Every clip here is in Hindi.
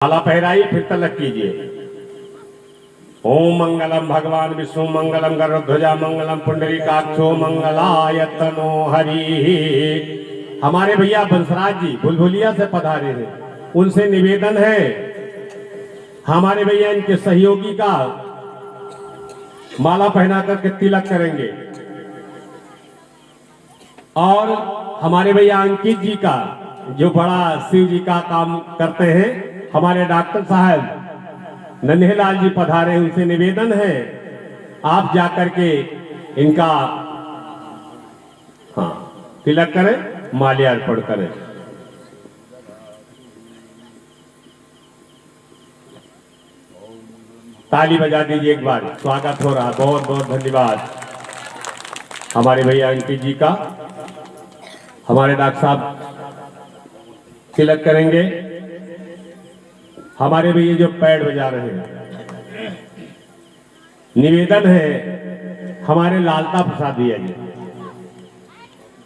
माला पहराइए, फिर तलक कीजिए। ओम मंगलम भगवान विष्णु मंगलम गरुड़ध्वजा मंगलम पुंडरीकाक्षो मंगलायतनो हरि। हमारे भैया बंसराज जी बुलबुलिया से पधारे हैं, उनसे निवेदन है हमारे भैया इनके सहयोगी का माला पहना करके तिलक करेंगे, और हमारे भैया अंकित जी का जो बड़ा शिव जी का काम करते हैं, हमारे डॉक्टर साहब नन्हेलाल जी पधारे, उनसे निवेदन है आप जाकर के इनका तिलक करें, माल्यार्पण करें। ताली बजा दीजिए एक बार, स्वागत हो रहा। बहुत बहुत धन्यवाद हमारे भैया अंकित जी का। हमारे डॉक्टर साहब तिलक करेंगे। हमारे भैया जो पैड बजा रहे हैं, निवेदन है हमारे लालता प्रसाद भैया जी,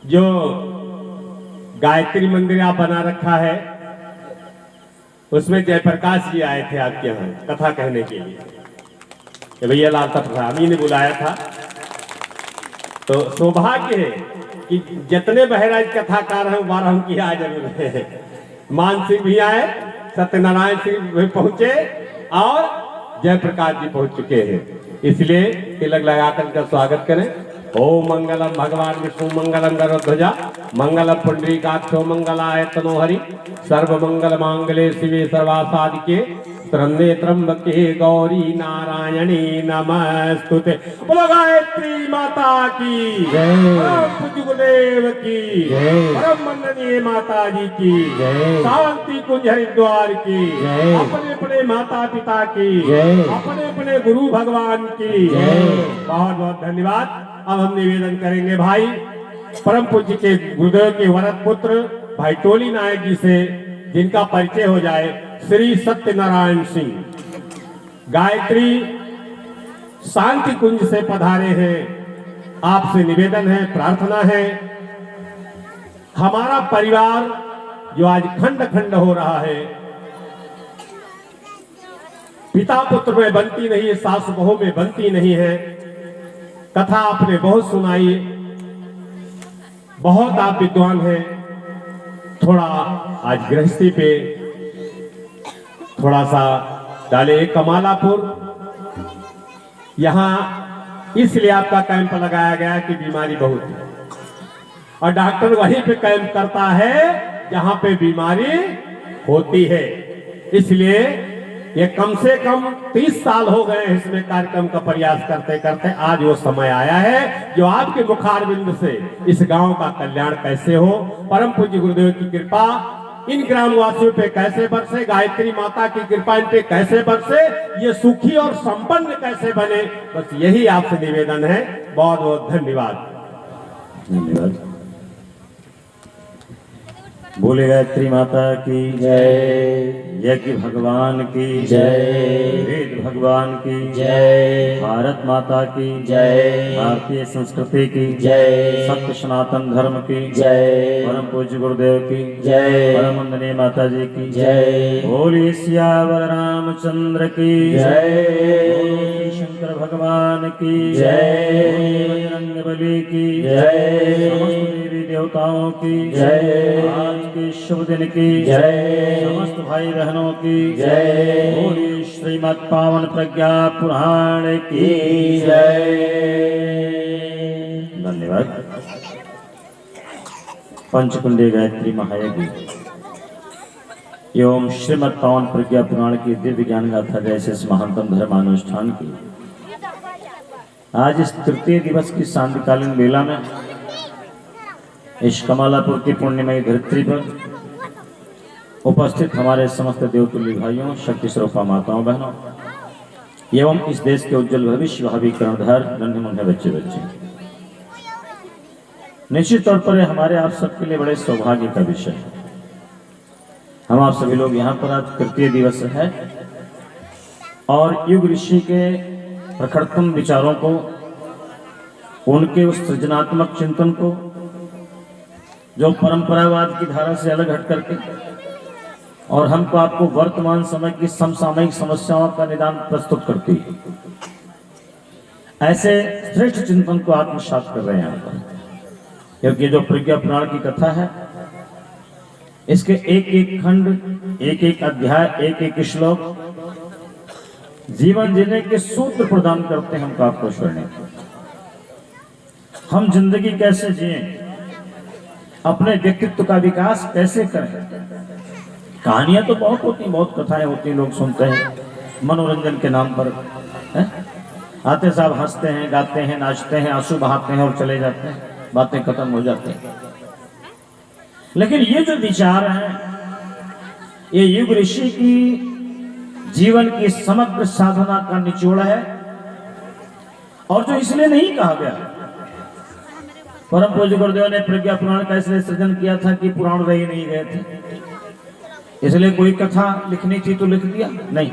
जो गायत्री मंदिर आप बना रखा है, उसमें जयप्रकाश जी आए थे आपके यहाँ कथा कहने के लिए। कि भैया लालता प्रसाद ही ने बुलाया था, तो सौभाग्य है कि जितने बहराइच कथाकार हैं 12 की आ जरूर है। मान सिंह भी आए, सत्यनारायण सिंह भी पहुंचे और जयप्रकाश जी पहुंच चुके हैं, इसलिए तिलक लगाकर का स्वागत करें। ओम मंगलम भगवान विष्णु मंगलम गरुड़ध्वजा मंगलम पुंडरीकाक्षो मंगलायतनो हरि। सर्व मंगल मांगले शिवे सर्वासादिके शरण्ये त्र्यंबके गौरी नारायणी नमस्तुते। बोलो गायत्री माता की जय, पूज्य गुरुदेव की जय, परम वंदनीय माता जी की जय, शांति कुंज हरिद्वार की जय, अपने अपने माता पिता की जय, अपने अपने गुरु भगवान की जय। बहुत बहुत धन्यवाद। अब हम निवेदन करेंगे भाई परम पूज्य के गुरुदेव के वरद पुत्र भाई टोली नायक जी से, जिनका परिचय हो जाए। श्री सत्यनारायण सिंह गायत्री शांति कुंज से पधारे हैं। आपसे निवेदन है, प्रार्थना है, हमारा परिवार जो आज खंड खंड हो रहा है, पिता पुत्र में बनती नहीं है, सास बहू में बनती नहीं है। कथा आपने बहुत सुनाई, बहुत आप विद्वान हैं। थोड़ा आज गृहस्थी पे थोड़ा सा डाले। कमालापुर यहाँ इसलिए आपका कैंप लगाया गया कि बीमारी बहुत है, और डॉक्टर वहीं पे कैंप करता है जहां पे बीमारी होती है। इसलिए ये कम से कम 30 साल हो गए इसमें कार्यक्रम का प्रयास करते करते। आज वो समय आया है जो आपके मुखारबिंद से इस गांव का कल्याण कैसे हो, परम पूज्य गुरुदेव की कृपा इन ग्रामवासियों पे कैसे बरसे, गायत्री माता की कृपा इन पे कैसे बरसे, ये सुखी और संपन्न कैसे बने, बस यही आपसे निवेदन है। बहुत बहुत धन्यवाद। धन्यवाद। बोले गायत्री माता की जय, यज्ञ भगवान की जय, वेद भगवान की जय, भारत माता की जय, भारतीय संस्कृति की जय, सत्य सनातन धर्म की जय, परम पूज्य गुरुदेव की जय, परम वंदनीय माता जी की जय। बोले सियावर रामचंद्र की जय, शंकर भगवान की जय, बजरंगबली की जय, समस्त देवी देवताओं की जय, आज के शुभ दिन की जय, समस्त भाई बहनों की जय। बोली श्रीमद् पावन प्रज्ञा पुराण की जय। धन्यवाद। पंचकुंडे गायत्री महायज्ञ एवं श्रीमद् पावन प्रज्ञा पुराण की दिव्य ज्ञान गाथा जैसे इस महानतम धर्मानुष्ठान की आज इस तृतीय दिवस की सांध्यकालीन बेला में इस कमालापुर की पुण्यमयी धरती पर उपस्थित हमारे समस्त देवतुल्य भाइयों, शक्ति स्वरूपा माताओं बहनों एवं इस देश के उज्जवल भविष्य भावी कर्णधार नन्हे मुन्ने बच्चे बच्चे, निश्चित तौर पर हमारे आप सबके लिए बड़े सौभाग्य का विषय है। हम आप सभी लोग यहाँ पर आज तृतीय दिवस है और युग ऋषि के प्रखरतम विचारों को, उनके उस सृजनात्मक चिंतन को जो परंपरावाद की धारा से अलग हट करके और हमको आपको वर्तमान समय की समसामयिक समस्याओं का निदान प्रस्तुत करती है। ऐसे श्रेष्ठ चिंतन को आत्मसात कर रहे हैं यहाँ पर, क्योंकि जो प्रज्ञा पुराण की कथा है, इसके एक एक खंड, एक एक अध्याय, एक एक श्लोक जीवन जीने के सूत्र प्रदान करते हैं हमको आपको छोड़ने। हम जिंदगी कैसे जिए, अपने व्यक्तित्व का विकास कैसे करें। कहानियां तो बहुत होती, बहुत कथाएं होती, लोग सुनते हैं मनोरंजन के नाम पर, है? आते साहब हंसते हैं, गाते हैं, नाचते हैं, आंसू बहाते हैं और चले जाते हैं, बातें खत्म हो जाती हैं। लेकिन ये जो विचार है, ये युग ऋषि की जीवन की समग्र साधना का निचोड़ है, और जो इसलिए नहीं कहा गया। परम पूज्य गुरुदेव ने प्रज्ञा पुराण का इसलिए सृजन किया था कि पुराण रह ही नहीं गए थे, इसलिए कोई कथा लिखनी थी तो लिख दिया, नहीं।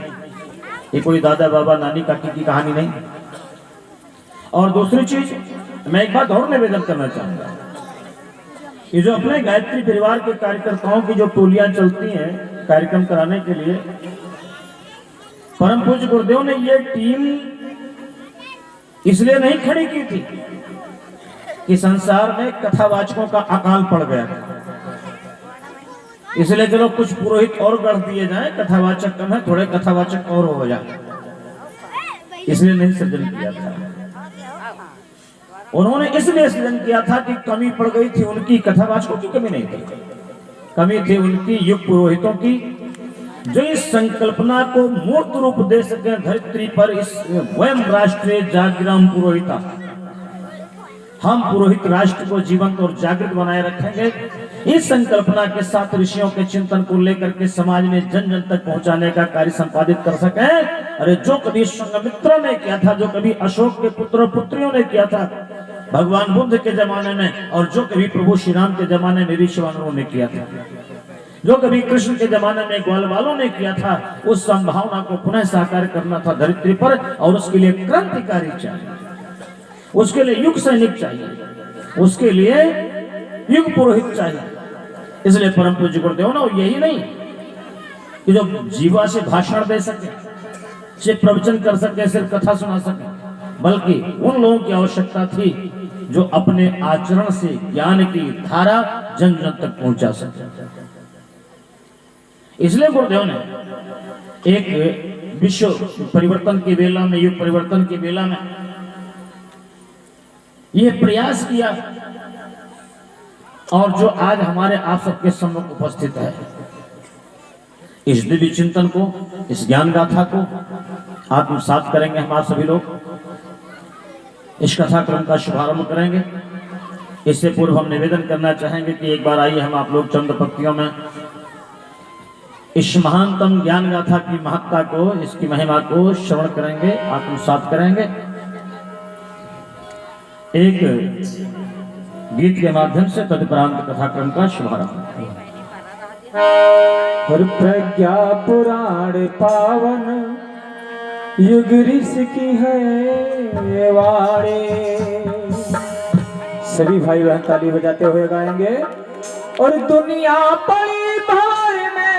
ये कोई दादा बाबा नानी काकी की कहानी नहीं। और दूसरी चीज, मैं एक बात और निवेदन करना चाहूंगा, ये जो अपने गायत्री परिवार के कार्यकर्ताओं की जो टोलियां चलती हैं कार्यक्रम कराने के लिए, परम पूज्य गुरुदेव ने ये टीम इसलिए नहीं खड़ी की थी कि संसार में कथावाचकों का अकाल पड़ गया था, इसलिए चलो कुछ पुरोहित और गढ़ दिए जाए, कथावाचक कम है, थोड़े कथावाचक और हो जाए, इसलिए नहीं सृजन किया था। उन्होंने इसलिए सृजन किया था कि कमी पड़ गई थी उनकी, कथावाचकों की कमी नहीं थी, कमी थी उनकी युग पुरोहितों की, जो इस संकल्पना को मूर्त रूप दे सके धरित्री पर। इस वयम राष्ट्रीय जागृम पुरोहिता, हम पुरोहित राष्ट्र को जीवंत और जागृत बनाए रखेंगे। इस संकल्पना के साथ ऋषियों के चिंतन को लेकर के समाज में जन जन तक पहुंचाने का कार्य संपादित कर सके। अरे जो कभी संघमित्रों ने किया था, जो कभी अशोक के पुत्र पुत्रियों ने किया था भगवान बुद्ध के जमाने में, और जो कभी प्रभु श्री राम के जमाने में ऋषि वानरों ने किया था, जो कभी कृष्ण के जमाने में ग्वाल वालों ने किया था, उस संभावना को पुनः साकार करना था धरित्री पर। और उसके लिए क्रांतिकारी चाहिए, उसके लिए युग सैनिक चाहिए, उसके लिए युग पुरोहित चाहिए। इसलिए परम पूज्य गुरुदेव ना, यही नहीं कि जो जीवा से भाषण दे सके, सिर्फ प्रवचन कर सके, सिर्फ कथा सुना सके, बल्कि उन लोगों की आवश्यकता थी जो अपने आचरण से ज्ञान की धारा जन जन तक पहुंचा सके। इसलिए गुरुदेव ने एक विश्व परिवर्तन की बेला में, युग परिवर्तन की बेला में यह प्रयास किया, और जो आज हमारे आप सबके सम्मुख उपस्थित है, इस दिव्य चिंतन को, इस ज्ञान गाथा को आत्मसात करेंगे हम आप सभी लोग। इस कथा क्रम का शुभारंभ करेंगे। इससे पूर्व हम निवेदन करना चाहेंगे कि एक बार आइए हम आप लोग चंद पंक्तियों में इस महानतम ज्ञान गाथा की महत्ता को, इसकी महिमा को श्रवण करेंगे, आत्मसात करेंगे। एक गीत के माध्यम से तदुपरांत कथाक्रम का शुभारंभ। और प्रज्ञा पुराण पावन युग ऋषि की है वाणी। सभी भाई बहन ताली बजाते हुए गाएंगे। और दुनिया पड़ी भार में,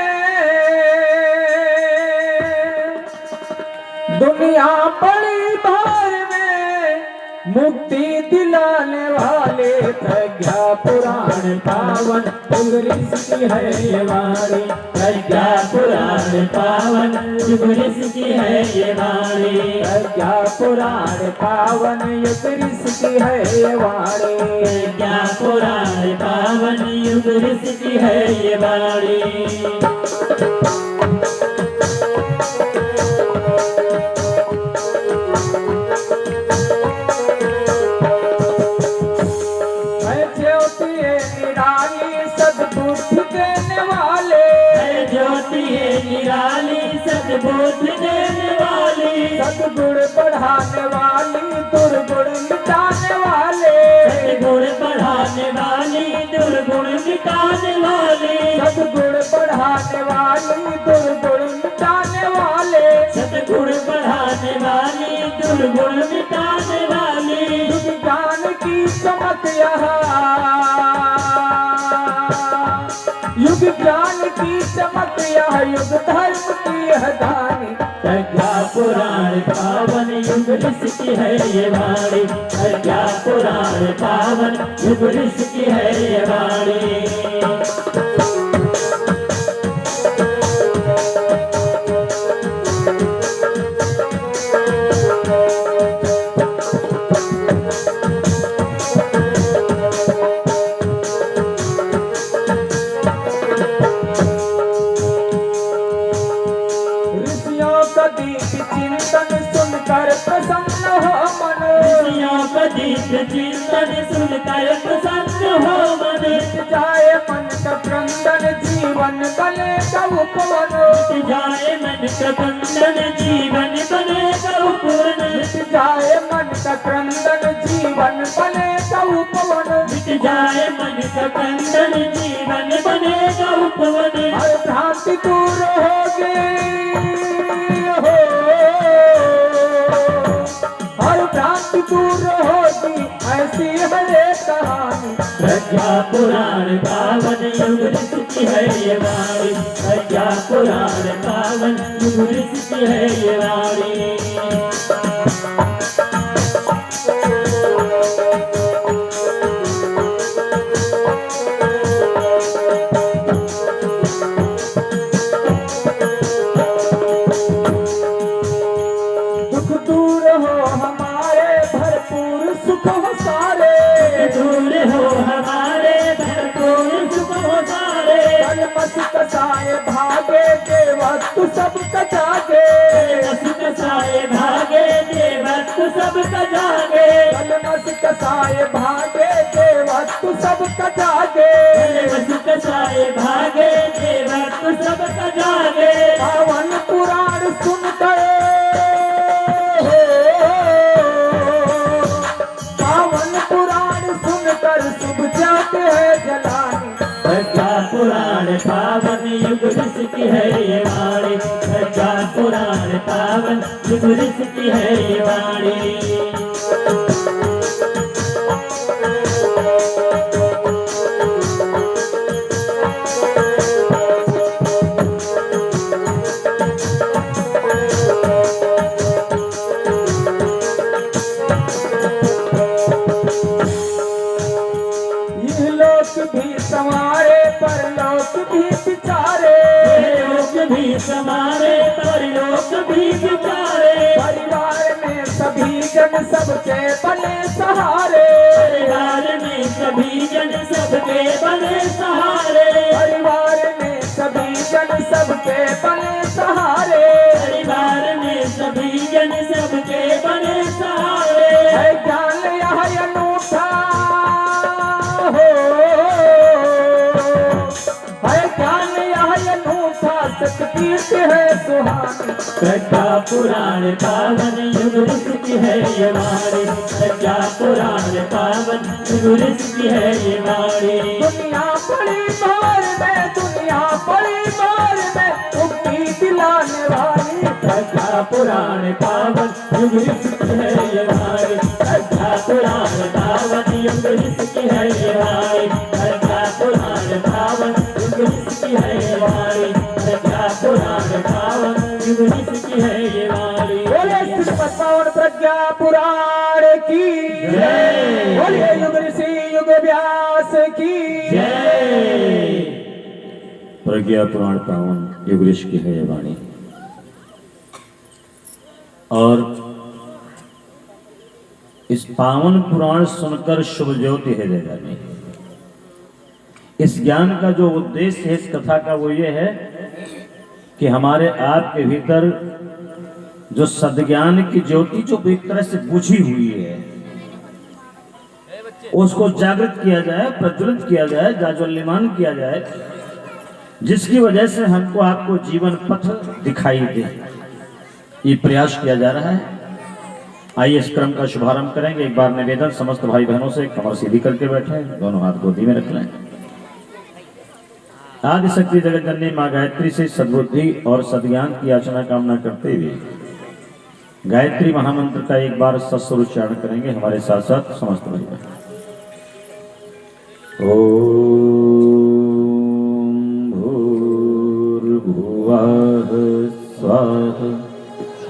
दुनिया पड़ी भार में, मुक्ति दिलाने वाले प्रज्ञा पुराण पावन युग ऋषि की है ये वाणी। प्रज्ञा पुराण पावन युग ऋषि की है ये वाणी। प्रज्ञा पुराण पावन युग ऋषि की है ये वाणी। प्रज्ञा पुराण पावन युग ऋषि की है ये वाणी। सद्बुद्धि देने वाली, सद्गुण बढ़ाने वाली, दुर्गुण मिटाने वाले। सद्गुण बढ़ाने वाली, दुर्गुण मिटाने वाली। सद्गुण बढ़ाने वाली, दुर्गुण मिटाने वाले। सद्गुण बढ़ाने वाली, दुर्गुण मिटाने वाली। युग ज्ञान की चमक यहाँ, युग ज्ञान की चमक यहाँ युग धर्म की है दानी। प्रज्ञा पुराण पावन युग ऋषि की है ये वाणी। प्रज्ञा पुराण पावन युग ऋषि की है ये वाणी। चिंतन सुनकर प्रसन्न हो मन। जाए मन का क्रंदन जीवन बने का उपवन। जाए मन का क्रंदन जीवन बने का उपवन। जाए मन का क्रंदन जीवन बने का उपवन। जाए मन का क्रंदन जीवन बने का उपवन। हर भ्रांति दूर होगी हो, हर भ्रांति दूर होगी ऐसी है कहानी। प्रज्ञा पुराण पावन युग ऋषि की है ये वाणी। प्रज्ञा पुराण पावन युग ऋषि की है ये वाणी। दुख दूर हो हमारे भरपूर सुख हो सारे। दूर हो हमारे भरपूर सुख हो सारे। कलमस कसाए भागे के वक्त सबका जागे। कलमस कसाए भागे के वक्त सबका जागे। कलमस कसाए भागे के वक्त सबका जागे। कलमस कसाए भागे के वक्त सबका जागे। पावन पुराण सुनकर पावन पुराण सुनकर शुभ जाते हैं जलानी। प्रज्ञा पुराण पावन युग ऋषि की है ये वाणी। प्रज्ञा पुराण पावन युग ऋषि की है ये वाणी। भी संवारे परलोक भी बिचारे। लोक भी संवारे परलोक भी बिचारे। परिवार में सभी जन सबके बने सहारे। परिवार में सभी जन सबके बने सहारे। परिवार में सभी जन सबके बने सहारे। परिवार में सभी जन सबके बने सहारे। है ज्ञान यह अनूठा हो, है ज्ञान यह अनूठा सतकीर्त है सुहानी। प्रज्ञा पुराण पावन युग ऋषि की है ये वाणी। प्रज्ञा पुराण पावन युग ऋषि की है ये वाणी। दुनिया बड़ी मार में, दुनिया बड़ी मार में मुक्ति दिलाने वाली। प्रज्ञा पुराण पावन युग ऋषि की है ये वाणी। प्रज्ञा पुराण पावन युग ऋषि की है ये वाणी। प्रज्ञा पुराण पावन युग ऋषि की है ये वाणी। प्रज्ञा पुराण पावन युग ऋषि की है ये वाणी। बोले श्री पावन प्रज्ञा पुराण की जय। बोलिए युग ऋषि युग व्यास की जय। प्रज्ञा पुराण पावन युग ऋषि की है ये वाणी। और इस पावन पुराण सुनकर शुभ ज्योति है जगह में। इस ज्ञान का जो उद्देश्य है इस कथा का वो ये है कि हमारे आपके भीतर जो सद्ज्ञान की ज्योति जो एक तरह से बुझी हुई है उसको जागृत किया जाए, प्रज्वलित किया जाए, जाज्वल्यमान किया जाए, जिसकी वजह से हमको आपको जीवन पथ दिखाई दे। ये प्रयास किया जा रहा है। आइए इस क्रम का शुभारंभ करेंगे। एक बार निवेदन समस्त भाई बहनों से कमर सीधी करके बैठे, दोनों हाथ गोदी में रख लें। आदि शक्ति जगत जननी मां गायत्री से सद्बुद्धि और सद्ज्ञान की याचना कामना करते हुए गायत्री महामंत्र का एक बार सस्वर उच्चारण करेंगे हमारे साथ साथ समस्त भाई बहन। ओम भूर्भुवः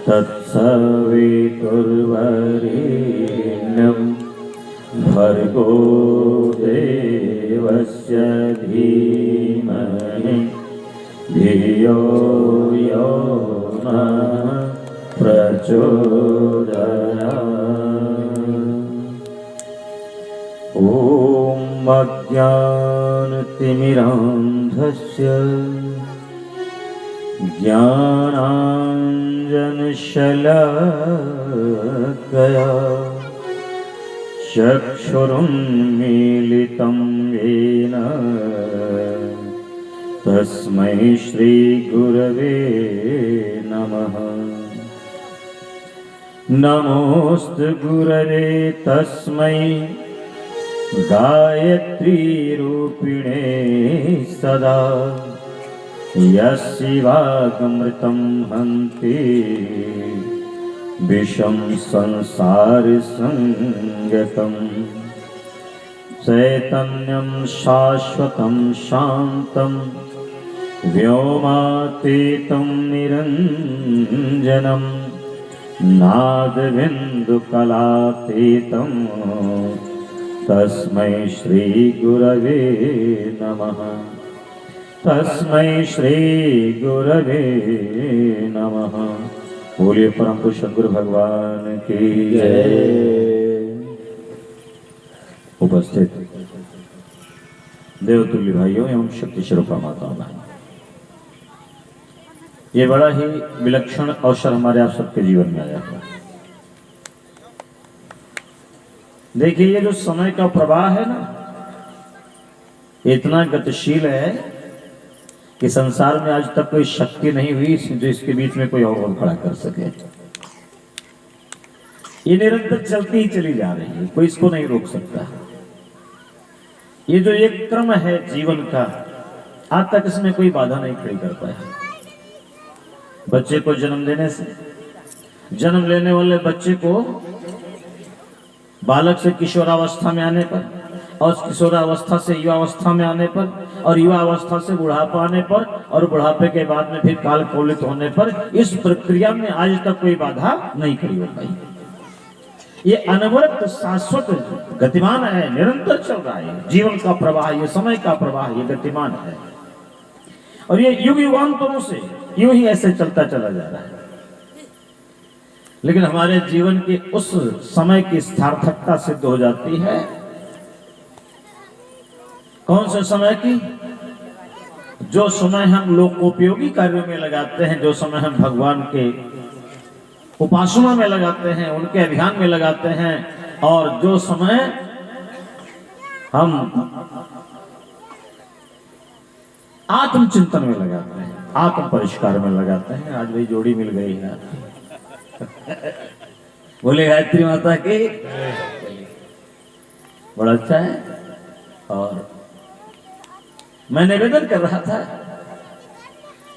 तत्सवितुर्वरेण्यं भर्गो देवस्य धीमहि धियो यो नः प्रचोदयात्। ॐ अज्ञानतिमिरान्धस्य ज्ञानाञ्जनशलाकया चक्षुरुन्मीलितं येन तस्मै श्रीगुरवे नमः। नमोऽस्तु गुरवे तस्मै गायत्रीरूपिणे सदा यस्यैवागमृतं हन्ति विषं संसारसंज्ञकम् चैतन्यं शाश्वतं शान्तं व्योमातीतं निरञ्जनं नादबिन्दुकलातीतं तस्मै श्रीगुरवे नमः। तस्मै श्रीगुरवे नमः। बोलिए परम पुरुष सद्गुरु भगवान की जय। उपस्थित देवतुल्य भाइयों एवं शक्ति स्वरूपा माताओं, ये बड़ा ही विलक्षण अवसर हमारे आप सबके जीवन में आया है। देखिए, ये जो समय का प्रवाह है ना, इतना गतिशील है कि संसार में आज तक कोई शक्ति नहीं हुई जो इसके बीच में कोई और खड़ा कर सके। ये निरंतर चलती ही चली जा रही है, कोई इसको नहीं रोक सकता। ये जो एक क्रम है जीवन का, आज तक इसमें कोई बाधा नहीं खड़ी कर पाया। बच्चे को जन्म देने से, जन्म लेने वाले बच्चे को बालक से किशोरावस्था में आने पर, और किशोरावस्था से युवावस्था में आने पर, और युवावस्था से बुढ़ापा आने पर, और बुढ़ापे के बाद में फिर काल कौलित होने पर, इस प्रक्रिया में आज तक कोई बाधा नहीं खड़ी हो पाई। ये अनवरत शाश्वत गतिमान है, निरंतर चल रहा है। जीवन का प्रवाह, ये समय का प्रवाह, ये गतिमान है, और ये युग युगांतरों से यूं ही ऐसे चलता चला जा रहा है। लेकिन हमारे जीवन के उस समय की सार्थकता सिद्ध हो जाती है। कौन से समय की? जो समय हम लोकोपयोगी कार्यों में लगाते हैं, जो समय हम भगवान के उपासना में लगाते हैं, उनके अभियान में लगाते हैं, और जो समय हम आत्मचिंतन में लगाते हैं, आत्म परिष्कार में लगाते हैं। आज भाई जोड़ी मिल गई है। बोले गायत्री माता की, बड़ा अच्छा है। और मैं निवेदन कर रहा था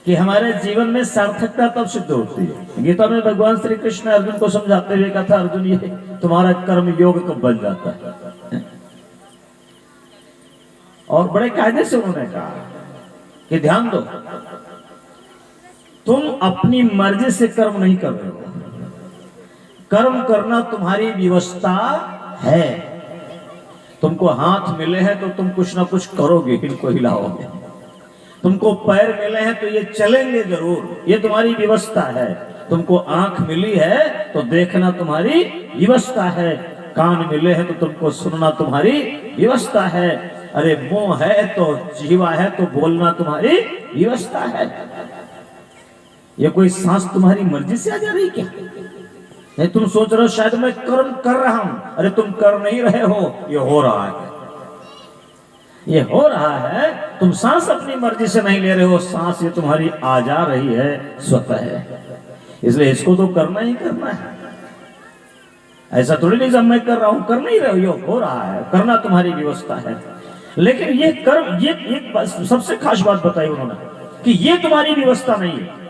कि हमारे जीवन में सार्थकता तब सिद्ध होती है। गीता में भगवान श्री कृष्ण अर्जुन को समझाते हुए कहा था, अर्जुन ये तुम्हारा कर्म योग कब बन जाता है। और बड़े कायदे से उन्होंने कहा कि ध्यान दो, तुम अपनी मर्जी से कर्म नहीं कर रहे हो, कर्म करना तुम्हारी व्यवस्था है। तुमको हाथ मिले हैं तो तुम कुछ ना कुछ करोगे, इनको हिलाओगे। तुमको पैर मिले हैं तो ये चलेंगे जरूर, ये तुम्हारी व्यवस्था है। तुमको आंख मिली है तो देखना तुम्हारी व्यवस्था है। कान मिले हैं तो तुमको सुनना तुम्हारी व्यवस्था है। अरे मुंह है तो जीवा है तो बोलना तुम्हारी व्यवस्था है। ये कोई सांस तुम्हारी मर्जी से आ जा रही क्या? नहीं, तुम सोच रहे हो शायद मैं कर्म कर रहा हूं। अरे तुम कर नहीं रहे हो, ये हो रहा है, ये हो रहा है। तुम सांस अपनी मर्जी से नहीं ले रहे हो, सांस ये तुम्हारी आ जा रही है स्वतः है। इसलिए इसको तो करना ही करना है। ऐसा थोड़ी नहीं जब मैं कर रहा हूं, कर नहीं रहे हो, ये हो रहा है, करना तुम्हारी व्यवस्था है। लेकिन ये कर्म, ये एक सबसे खास बात बताई उन्होंने कि ये तुम्हारी व्यवस्था नहीं है।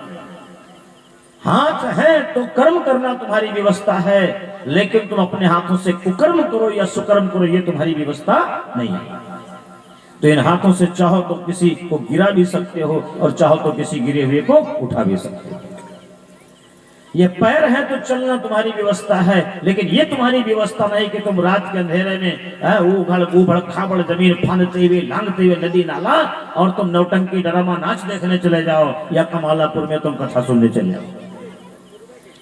हाथ है तो कर्म करना तुम्हारी व्यवस्था है, लेकिन तुम अपने हाथों से कुकर्म करो या सुकर्म करो, ये तुम्हारी व्यवस्था नहीं है। तो इन हाथों से चाहो तो किसी को गिरा भी सकते हो, और चाहो तो किसी गिरे हुए को उठा भी सकते हो। ये पैर है तो चलना तुम्हारी व्यवस्था है, लेकिन ये तुम्हारी व्यवस्था नहीं कि तुम रात के अंधेरे में उबड़ खाबड़ जमीन फांदते हुए लांगते हुए नदी नाला और तुम नौटंकी ड्रामा नाच देखने चले जाओ या कमालापुर में तुम कथा सुनने चले जाओ।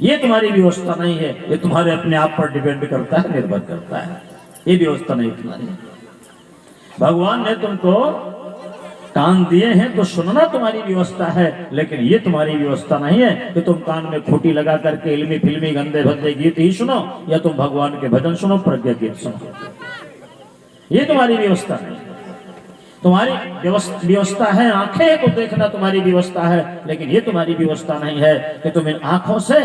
ये तुम्हारी व्यवस्था नहीं है, ये तुम्हारे अपने आप पर डिपेंड करता है, निर्भर करता है। ये व्यवस्था नहीं तुम्हारी। भगवान ने तुमको कान दिए हैं तो सुनना तुम्हारी व्यवस्था है, लेकिन ये तुम्हारी व्यवस्था नहीं है कि तुम कान में खोटी लगा करके इल्मी फिल्मी गंदे भद्दे गीत ही सुनो या तुम भगवान के भजन सुनो, प्रज्ञा गीत सुनो। ये तुम्हारी व्यवस्था नहीं। तुम्हारी व्यवस्था है आंखें को देखना तुम्हारी व्यवस्था है, लेकिन ये तुम्हारी व्यवस्था नहीं है कि तुम इन आंखों से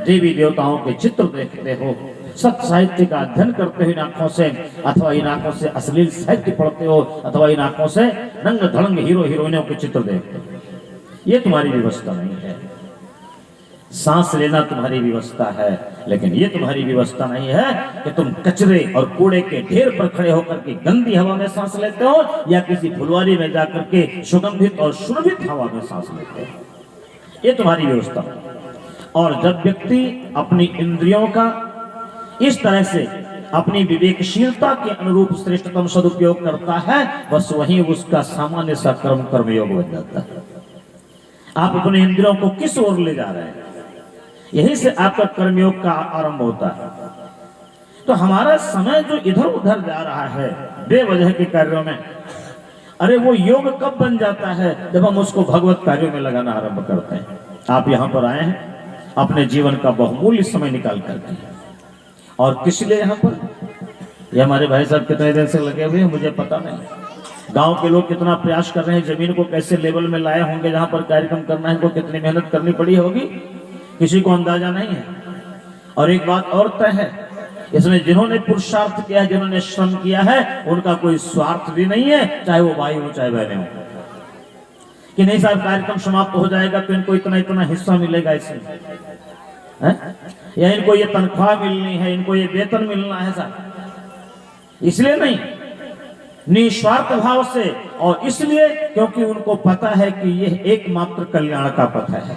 देवी देवताओं के चित्र देखते हो, सत्य साहित्य का अध्ययन करते हो इन आंखों से, अथवा इन आंखों से अश्लील साहित्य पढ़ते हो, अथवा इन आंखों से रंग धड़ंग हीरो हीरोइनों के चित्र देखते हो। ये तुम्हारी व्यवस्था नहीं है। सांस लेना तुम्हारी व्यवस्था है, लेकिन ये तुम्हारी व्यवस्था नहीं है कि तुम कचरे और कूड़े के ढेर पर खड़े होकर के गंदी हवा में सांस लेते हो या किसी फुलवारी में जाकर के सुगंधित और सुरभित हवा में सांस लेते हो। ये तुम्हारी व्यवस्था है। और जब व्यक्ति अपनी इंद्रियों का इस तरह से अपनी विवेकशीलता के अनुरूप श्रेष्ठतम सदुपयोग करता है, बस वहीं उसका सामान्य सा कर्मयोग बन जाता है। आप अपने इंद्रियों को किस ओर ले जा रहे हैं, यही से आपका कर्मयोग का आरंभ होता है। तो हमारा समय जो इधर उधर जा रहा है बेवजह के कार्यों में, अरे वो योग कब बन जाता है, जब हम उसको भगवत कार्यों में लगाना आरंभ करते हैं। आप यहाँ पर आए हैं अपने जीवन का बहुमूल्य समय निकाल करके, और किस लिए यहाँ पर? ये हमारे भाई साहब कितने दिन से लगे हुए हैं मुझे पता नहीं। गांव के लोग कितना प्रयास कर रहे हैं, जमीन को कैसे लेवल में लाए होंगे, जहां पर कार्यक्रम करना है इनको कितनी मेहनत करनी पड़ी होगी, किसी को अंदाजा नहीं है। और एक बात और तय है, इसमें जिन्होंने पुरुषार्थ किया है, जिन्होंने श्रम किया है, उनका कोई स्वार्थ भी नहीं है, चाहे वो भाई हो चाहे बहने हो, कि नहीं साहब कार्यक्रम समाप्त हो जाएगा तो इनको इतना इतना हिस्सा मिलेगा इसमें, या इनको ये तनख्वाह मिलनी है, इनको ये वेतन मिलना है साहब। इसलिए नहीं, निस्वार्थ भाव से, और इसलिए क्योंकि उनको पता है कि यह एकमात्र कल्याण का पथ है।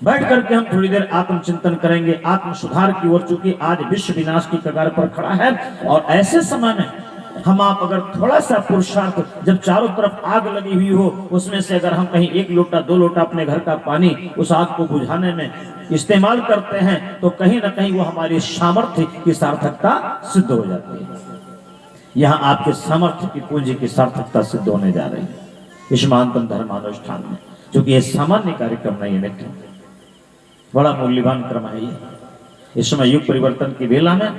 बैठ करके हम थोड़ी देर आत्मचिंतन करेंगे, आत्म सुधार की ओर, चूंकि आज विश्व विनाश की कगार पर खड़ा है, और ऐसे समय में हम आप अगर थोड़ा सा पुरुषार्थ, जब चारों तरफ आग लगी हुई हो, उसमें से अगर हम कहीं 1 लोटा 2 लोटा अपने घर का पानी उस आग को बुझाने में इस्तेमाल करते हैं, तो कहीं ना कहीं वो हमारी सामर्थ्य की सार्थकता सिद्ध हो जाती है। यहाँ आपके सामर्थ्य की पूंजी की सार्थकता सिद्ध होने जा रही है इस महानतम धर्मानुष्ठान में, क्योंकि ये सामान्य कार्यक्रम नहीं है मित्र, बड़ा मूल्यवान क्रम है ये। इस समय युग परिवर्तन की बेला में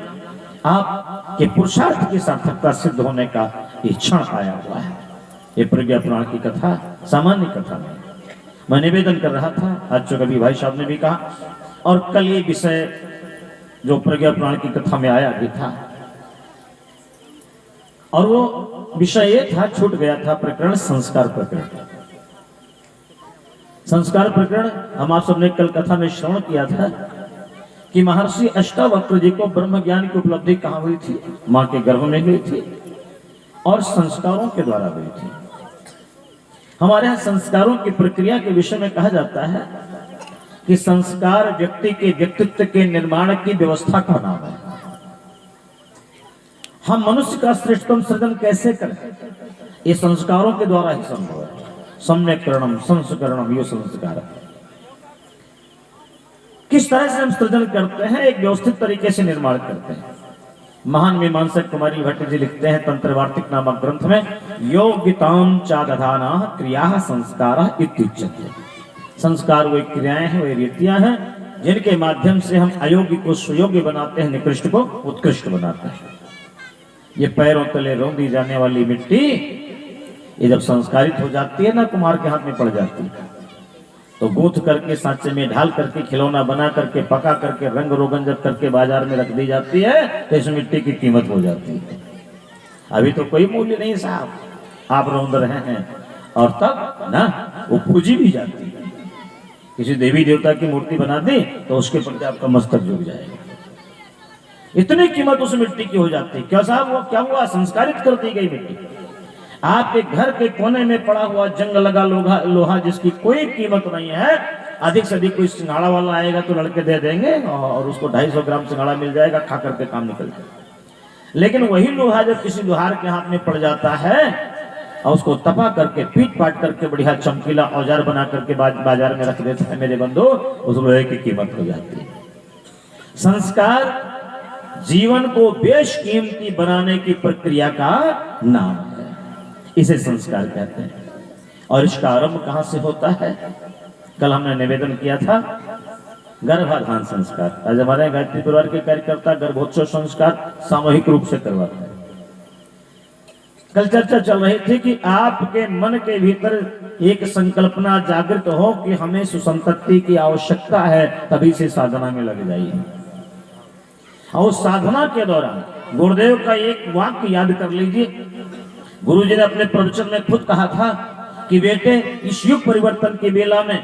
आपके पुरुषार्थ की सार्थकता सिद्ध होने का ये क्षण आया हुआ है। ये प्रज्ञा पुराण की कथा सामान्य कथा नहीं। मैं निवेदन कर रहा था, आज जो कभी भाई साहब ने भी कहा, और कल ये विषय जो प्रज्ञा पुराण की कथा में आया भी था, और वो विषय ये था, छूट गया था प्रकरण संस्कार प्रकरण। संस्कार प्रकरण हम आप सबने कल कथा में श्रवण किया था कि महर्षि अष्टावक्र जी को ब्रह्म ज्ञान की उपलब्धि कहाँ हुई थी? मां के गर्भ में हुई थी और संस्कारों के द्वारा हुई थी। हमारे यहाँ संस्कारों की प्रक्रिया के विषय में कहा जाता है कि संस्कार व्यक्ति के व्यक्तित्व के निर्माण की व्यवस्था का नाम है। हम मनुष्य का श्रेष्ठतम सृजन कैसे करें? ये संस्कारों के द्वारा ही संभव है। सम्यकरणम संस्करणम यो संस्कार। किस तरह से हम सृजन करते हैं? एक व्यवस्थित तरीके से निर्माण करते हैं। महान मीमांसक कुमारी भट्ट जी लिखते हैं तंत्र वार्तिक नामक ग्रंथ में, योग्यताम चादधाना क्रिया संस्कार इत्युच्यते। संस्कार वे क्रियाएं हैं, वे रीतियां हैं जिनके माध्यम से हम अयोग्य को सुयोग्य बनाते हैं, निकृष्ट को उत्कृष्ट बनाते हैं। ये पैरों तले रौंदी जाने वाली मिट्टी ये जब संस्कारित हो जाती है ना, कुम्हार के हाथ में पड़ जाती है, तो गूंथ करके सांचे में ढाल करके खिलौना बना करके पका करके रंग रोगन जब करके बाजार में रख दी जाती है, तो इस मिट्टी की कीमत हो जाती है। अभी तो कोई मूल्य नहीं साहब, आप रौंद रहे हैं, और तब ना वो पूजी भी जाती है। किसी देवी देवता की मूर्ति बना दी तो उसके प्रति आपका मस्तक झुक जाएगा। इतनी कीमत उस मिट्टी की हो जाती है। क्या साहब, वो क्या हुआ? संस्कारित कर दी गई मिट्टी। आपके घर के कोने में पड़ा हुआ जंग लगा लोहा जिसकी कोई कीमत नहीं है, अधिक से अधिक कोई सिंघाड़ा वाला आएगा तो लड़के दे देंगे और उसको 250 ग्राम सिंघाड़ा मिल जाएगा, खा करके काम निकल जाएगा। लेकिन वही लोहा जब किसी लोहार के हाथ में पड़ जाता है और उसको तपा करके पीट पाट करके बढ़िया चमकीला औजार बना करके बाजार में रख देता है मेरे बंधु, उस लोहे की कीमत हो जाती है। संस्कार जीवन को बेशकीमती बनाने की प्रक्रिया का नाम है, इसे संस्कार कहते हैं। और इसका आरंभ कहां से होता है? कल हमने निवेदन किया था गर्भाधान संस्कार। आज हमारे गायत्री परिवार के कार्यकर्ता गर्भोत्सव संस्कार सामूहिक रूप से करवाते हैं। कल चर्चा चल रही थी कि आपके मन के भीतर एक संकल्पना जागृत हो कि हमें सुसंतति की आवश्यकता है, तभी से साधना में लग जाइए। और साधना के दौरान गुरुदेव का एक वाक्य याद कर लीजिए। गुरुजी ने अपने प्रवचन में खुद कहा था कि बेटे, इस युग परिवर्तन की बेला में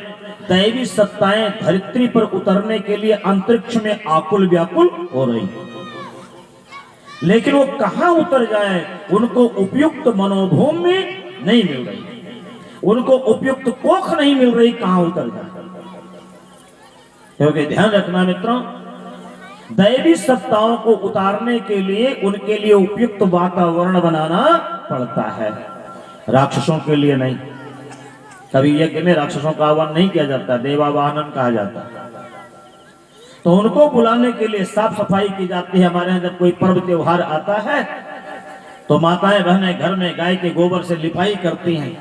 दैवी सत्ताएं धरित्री पर उतरने के लिए अंतरिक्ष में आकुल व्याकुल हो रही, लेकिन वो कहां उतर जाए उनको उपयुक्त मनोभूमि नहीं मिल रही, उनको उपयुक्त कोख नहीं मिल रही, कहां उतर जाए। क्योंकि ध्यान रखना मित्रों, दैवी सत्ताओं को उतारने के लिए उनके लिए उपयुक्त वातावरण बनाना पड़ता है, राक्षसों के लिए नहीं। कभी यज्ञ में राक्षसों का आह्वान नहीं किया जाता, देवावाहनन कहा जाता है। तो उनको बुलाने के लिए साफ सफाई की जाती है। हमारे यहाँ जब कोई पर्व त्योहार आता है तो माताएं बहनें घर में गाय के गोबर से लिपाई करती हैं,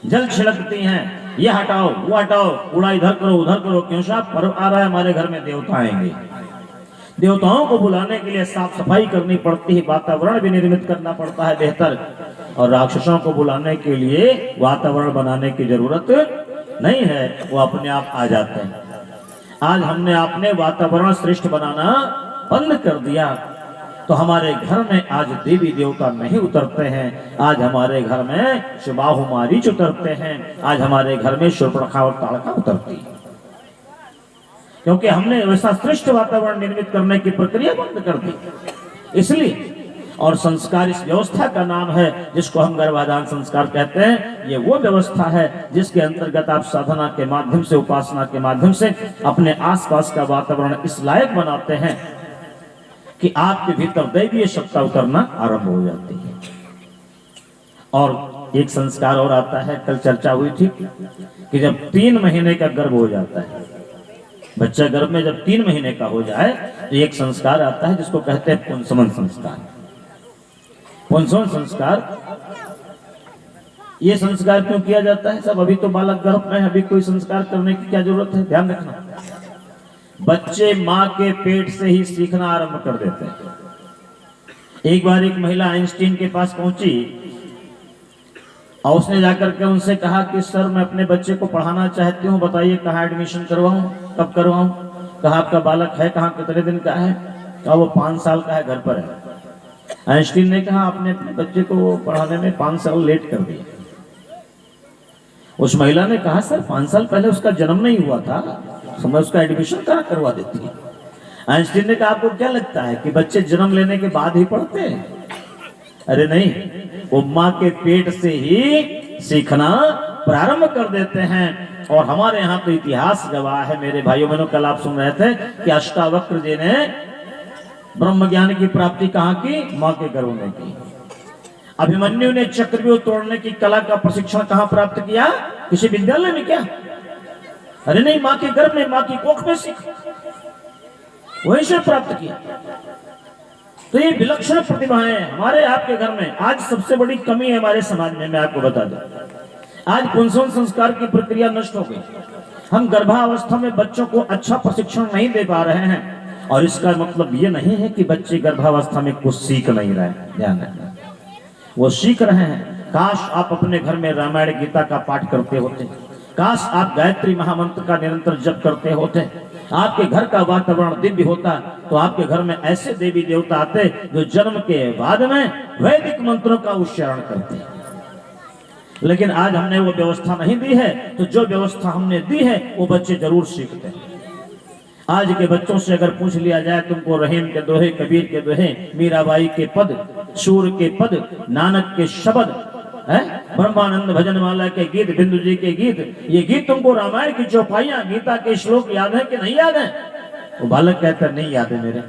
जल छिड़कती हैं, ये हटाओ वो हटाओ, कूड़ा इधर करो उधर करो, क्यों साहब पर्व आ रहा है, हमारे घर में देवता आएंगे। देवताओं को बुलाने के लिए साफ सफाई करनी पड़ती है, वातावरण भी निर्मित करना पड़ता है बेहतर। और राक्षसों को बुलाने के लिए वातावरण बनाने की जरूरत नहीं है, वो अपने आप आ जाते हैं। आज हमने अपने वातावरण श्रेष्ठ बनाना बंद कर दिया, तो हमारे घर में आज देवी देवता नहीं उतरते हैं। आज हमारे घर में सुबाहु मारीच उतरते हैं, आज हमारे घर में शूर्पणखा और ताड़का उतरती है, क्योंकि हमने वैसा श्रेष्ठ वातावरण निर्मित करने की प्रक्रिया बंद कर दी। इसलिए और संस्कार इस व्यवस्था का नाम है जिसको हम गर्भाधान संस्कार कहते हैं। ये वो व्यवस्था है जिसके अंतर्गत आप साधना के माध्यम से, उपासना के माध्यम से अपने आसपास का वातावरण इस लायक बनाते हैं कि आपके भीतर दैवीय सत्ता उतरना आरंभ हो जाती है। और एक संस्कार और आता है, कल चर्चा हुई थी कि जब 3 महीने का गर्भ हो जाता है, बच्चा गर्भ में जब 3 महीने का हो जाए तो एक संस्कार आता है जिसको कहते हैं पुंसवन संस्कार। पुंसवन संस्कार, ये संस्कार क्यों किया जाता है? सब अभी तो बालक गर्भ में, अभी कोई संस्कार करने की क्या जरूरत है? ध्यान रखना, बच्चे माँ के पेट से ही सीखना आरंभ कर देते हैं। एक बार एक महिला आइंस्टीन के पास पहुंची और उसने जाकर के उनसे कहा कि सर, मैं अपने बच्चे को पढ़ाना चाहती हूँ, बताइए कहाँ एडमिशन करवाऊं, कब करवाऊं? कहा आपका बालक है कहाँ, कितने दिन का है? कहा वो 5 साल का है, घर पर है। आइंस्टीन ने कहा आपने अपने बच्चे को पढ़ाने में 5 साल लेट कर दिया। उस महिला ने कहा सर 5 साल पहले उसका जन्म नहीं हुआ था, तो मैं उसका एडमिशन कहाँ करवा देती है? आइंस्टीन ने कहा आपको क्या लगता है कि बच्चे जन्म लेने के बाद ही पढ़ते हैं? अरे नहीं, वो माँ के पेट से ही सीखना प्रारंभ कर देते हैं। और हमारे यहाँ तो इतिहास गवाह है मेरे भाइयों बहनों। कल आप सुन रहे थे कि अष्टावक्र जी ने ब्रह्म ज्ञान की प्राप्ति कहाँ की? माँ के गर्भ में की। अभिमन्यु ने चक्रव्यूह तोड़ने की कला का प्रशिक्षण कहाँ प्राप्त किया? किसी विद्यालय में क्या? अरे नहीं, माँ के गर्भ में, माँ की कोख में सीखा, वहीं से प्राप्त किया। तो ये विलक्षण प्रतिभाएं हमारे आपके घर में। आज सबसे बड़ी कमी है हमारे समाज में, मैं आपको बता दूं, आज पुंसवन संस्कार की प्रक्रिया नष्ट हो गई। हम गर्भावस्था में बच्चों को अच्छा प्रशिक्षण नहीं दे पा रहे हैं। और इसका मतलब ये नहीं है कि बच्चे गर्भावस्था में कुछ सीख नहीं रहे, ध्यान रखना, वो सीख रहे हैं। काश आप अपने घर में रामायण गीता का पाठ करते होते, काश आप गायत्री महामंत्र का निरंतर जप करते होते, आपके घर का वातावरण दिव्य होता, तो आपके घर में ऐसे देवी देवता आते जो जन्म के बाद में वैदिक मंत्रों का उच्चारण करते। लेकिन आज हमने वो व्यवस्था नहीं दी है, तो जो व्यवस्था हमने दी है वो बच्चे जरूर सीखते हैं। आज के बच्चों से अगर पूछ लिया जाए तुमको रहीम के दोहे, कबीर के दोहे, मीराबाई के पद, सूर के पद, नानक के शब्द ब्रह्मानंद भजन माला के गीत, बिंदु जी के गीत, ये गीत तुमको रामायण की चौपाइयां, गीता के श्लोक याद है कि नहीं याद है? वो बालक कहता है नहीं याद है मेरे।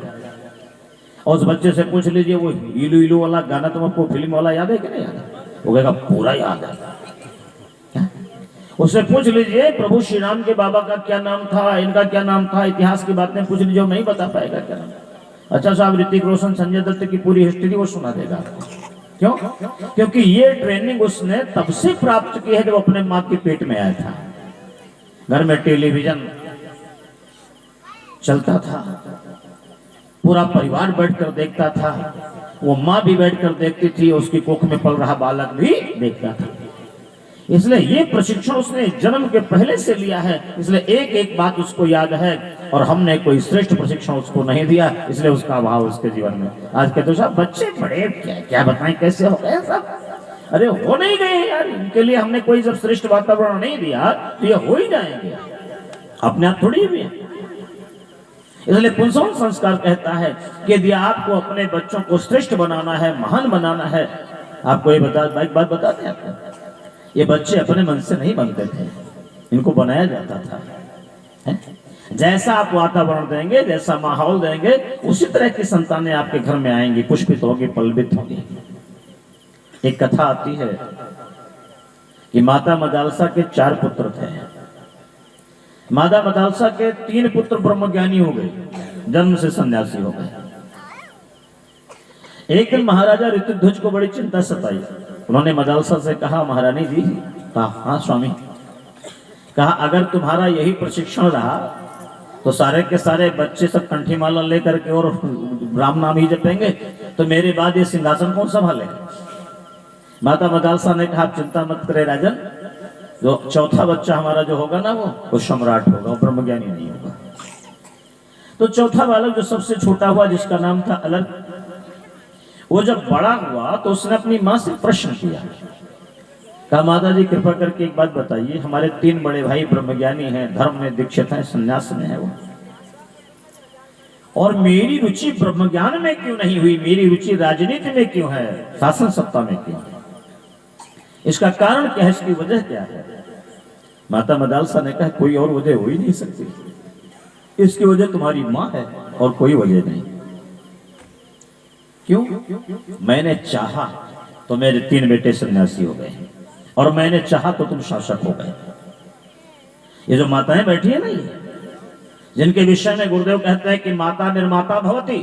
और उस बच्चे से पूछ लीजिए वो इलू इलू वाला गाना तुमको फिल्म वाला याद है कि नहीं याद है? वो कहेगा पूरा याद है। उससे पूछ लीजिए प्रभु श्री राम के बाबा का क्या नाम था, इनका क्या नाम था, इतिहास की बातें पूछ लीजिए, वो नहीं बता पाएगा क्या नाम। अच्छा साहब ऋतिक रोशन, संजय दत्त की पूरी हिस्ट्री वो सुना देगा। क्यों? क्योंकि ये ट्रेनिंग उसने तब से प्राप्त की है जब अपने माँ के पेट में आया था। घर में टेलीविजन चलता था, पूरा परिवार बैठकर देखता था, वो माँ भी बैठकर देखती थी, उसकी कोख में पल रहा बालक भी देखता था। इसलिए ये प्रशिक्षण उसने जन्म के पहले से लिया है, इसलिए एक एक बात उसको याद है। और हमने कोई श्रेष्ठ प्रशिक्षण उसको नहीं दिया, इसलिए उसका अभाव उसके जीवन में। आज के तो सब बच्चे बड़े क्या बताएं कैसे हो गए सब। अरे हो नहीं गए यार, इनके लिए हमने कोई जब श्रेष्ठ वातावरण नहीं दिया तो ये हो ही जाएंगे, अपने आप थोड़ी भी। इसलिए पुंसवन संस्कार कहता है कि यदि आपको अपने बच्चों को श्रेष्ठ बनाना है, महान बनाना है, आपको ये एक बात बताते हैं आपको, ये बच्चे अपने मन से नहीं बनते थे, इनको बनाया जाता था। है? जैसा आप वातावरण देंगे, जैसा माहौल देंगे, उसी तरह की संतानें आपके घर में आएंगी, पुष्पित होगी, पल्वित होगी। एक कथा आती है कि माता मदालसा के 4 पुत्र थे। माता मदालसा के 3 पुत्र ब्रह्मज्ञानी हो गए, जन्म से सन्यासी हो गए। एक दिन महाराजा ऋतुध्वज को बड़ी चिंता सताई। उन्होंने मदालसा से कहा, महारानी जी, कहा हाँ स्वामी, कहा अगर तुम्हारा यही प्रशिक्षण रहा तो सारे के सारे बच्चे सब कंठी माला लेकर के और राम नाम ही जपेंगे, तो मेरे बाद ये सिंहासन कौन संभालेगा? माता मदालसा ने कहा, चिंता मत करे राजन, जो चौथा बच्चा हमारा जो होगा ना वो सम्राट होगा, वो ब्रह्मज्ञानी नहीं होगा। तो चौथा बालक जो सबसे छोटा हुआ, जिसका नाम था अलग, वो जब बड़ा हुआ तो उसने अपनी माँ से प्रश्न किया। कहा माता जी कृपा करके एक बात बताइए, हमारे 3 बड़े भाई ब्रह्मज्ञानी हैं, धर्म में दीक्षित हैं, संन्यास में है वो, और मेरी रुचि ब्रह्मज्ञान में क्यों नहीं हुई? मेरी रुचि राजनीति में क्यों है, शासन सत्ता में क्यों है? इसका कारण क्या है, इसकी वजह क्या है? माता मदालसा ने कहा कोई और वजह हो ही नहीं सकती, इसकी वजह तुम्हारी माँ है और कोई वजह नहीं। क्यों? मैंने चाहा तो मेरे 3 बेटे सन्यासी हो गए, और मैंने चाहा तो तुम शासक हो गए। ये जो माताएं बैठी है ना, ये जिनके विषय में गुरुदेव कहते हैं कि माता निर्माता भवती,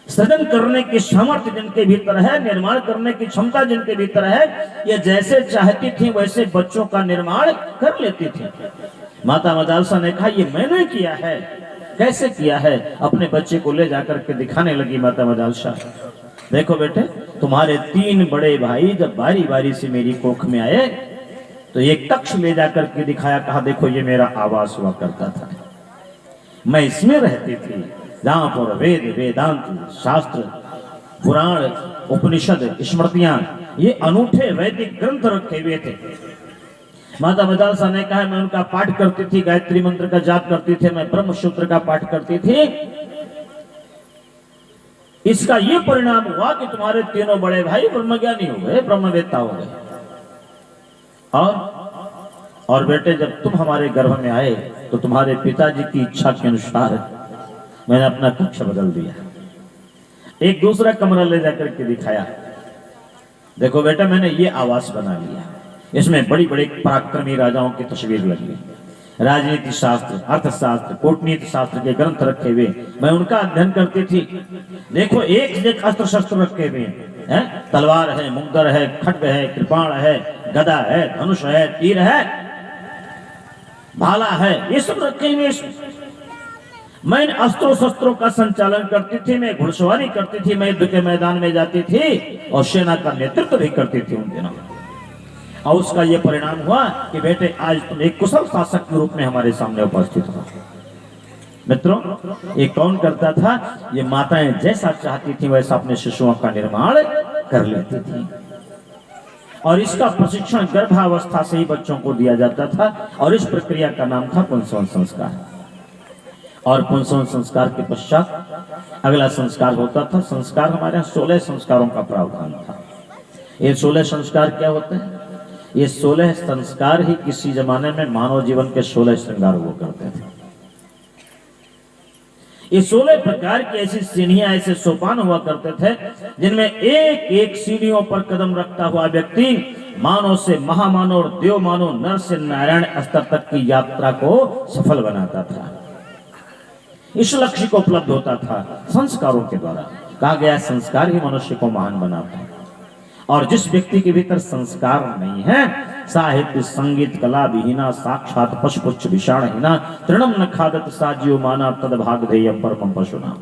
सृजन करने की सामर्थ्य जिनके भीतर है, निर्माण करने की क्षमता जिनके भीतर है, ये जैसे चाहती थी वैसे बच्चों का निर्माण कर लेती थी। माता मदालसा ने कहा ये मैंने किया है। कैसे किया है? अपने बच्चे को ले जाकर के दिखाने लगी माता मदालसा। देखो बेटे, तुम्हारे 3 बड़े भाई जब बारी बारी से मेरी कोख में आए तो एक कक्ष ले जाकर के दिखाया, कहा देखो ये मेरा आवास हुआ करता था, मैं इसमें रहती थी, जहां पर वेद, वेदांत, शास्त्र, पुराण, उपनिषद, स्मृतियां, ये अनूठे वैदिक ग्रंथ रखे हुए थे। माता मदालसा ने कहा मैं उनका पाठ करती थी, गायत्री मंत्र का जाप करती थी, मैं ब्रह्म सूत्र का पाठ करती थी। इसका ये परिणाम हुआ कि तुम्हारे 3 बड़े भाई ब्रह्मज्ञानी हो गए, ब्रह्मवेत्ता हो गए। और बेटे जब तुम हमारे गर्भ में आए तो तुम्हारे पिताजी की इच्छा के अनुसार मैंने अपना कक्ष बदल दिया, एक दूसरा कमरा ले जाकर के दिखाया। देखो बेटा मैंने ये आवास बना लिया, इसमें बड़ी बड़ी पराक्रमी राजाओं की तस्वीर लगी, राजनीति शास्त्र, अर्थशास्त्र, कूटनीति शास्त्र के ग्रंथ रखे हुए, मैं उनका अध्ययन करती थी। देखो एक अस्त्र शस्त्र रखे हुए हैं, तलवार है, मुंदर है, खड्ग है, कृपाण है, गदा है, धनुष है, तीर है, भाला है, ये सब रखे हुए। मैं अस्त्रों शस्त्रों का संचालन करती थी, मैं घुड़सवारी करती थी, मैं युद्ध के मैदान में जाती थी और सेना का नेतृत्व भी करती थी उन दिनों। और उसका यह परिणाम हुआ कि बेटे आज तुम एक कुशल शासक के रूप में हमारे सामने उपस्थित हो। मित्रों, ये कौन करता था? ये माताएं जैसा चाहती थी वैसा अपने शिशुओं का निर्माण कर लेती थी, और इसका प्रशिक्षण गर्भावस्था से ही बच्चों को दिया जाता था, और इस प्रक्रिया का नाम था पुंसवन संस्कार। और पुंसवन संस्कार के पश्चात अगला संस्कार होता था। संस्कार हमारे यहाँ 16 संस्कारों का प्रावधान था। ये 16 संस्कार क्या होते हैं? ये 16 संस्कार ही किसी जमाने में मानव जीवन के 16 श्रृंगार हुआ करते थे। ये 16 प्रकार की ऐसी सीढ़ियां, ऐसे सोपान हुआ करते थे जिनमें एक एक सीढ़ियों पर कदम रखता हुआ व्यक्ति मानव से महामानव और देव मानव, नर से नारायण स्तर तक की यात्रा को सफल बनाता था। इस लक्ष्य को उपलब्ध होता था संस्कारों के द्वारा। कहा गया संस्कार ही मनुष्य को महान बनाता है। और जिस व्यक्ति के भीतर संस्कार नहीं है, साहित्य संगीत कला विहीना, साक्षात पशुपुच्छ विषाणहीना, तृणम न खादत साजियो माना तदभाग धेयम परमं पशुना।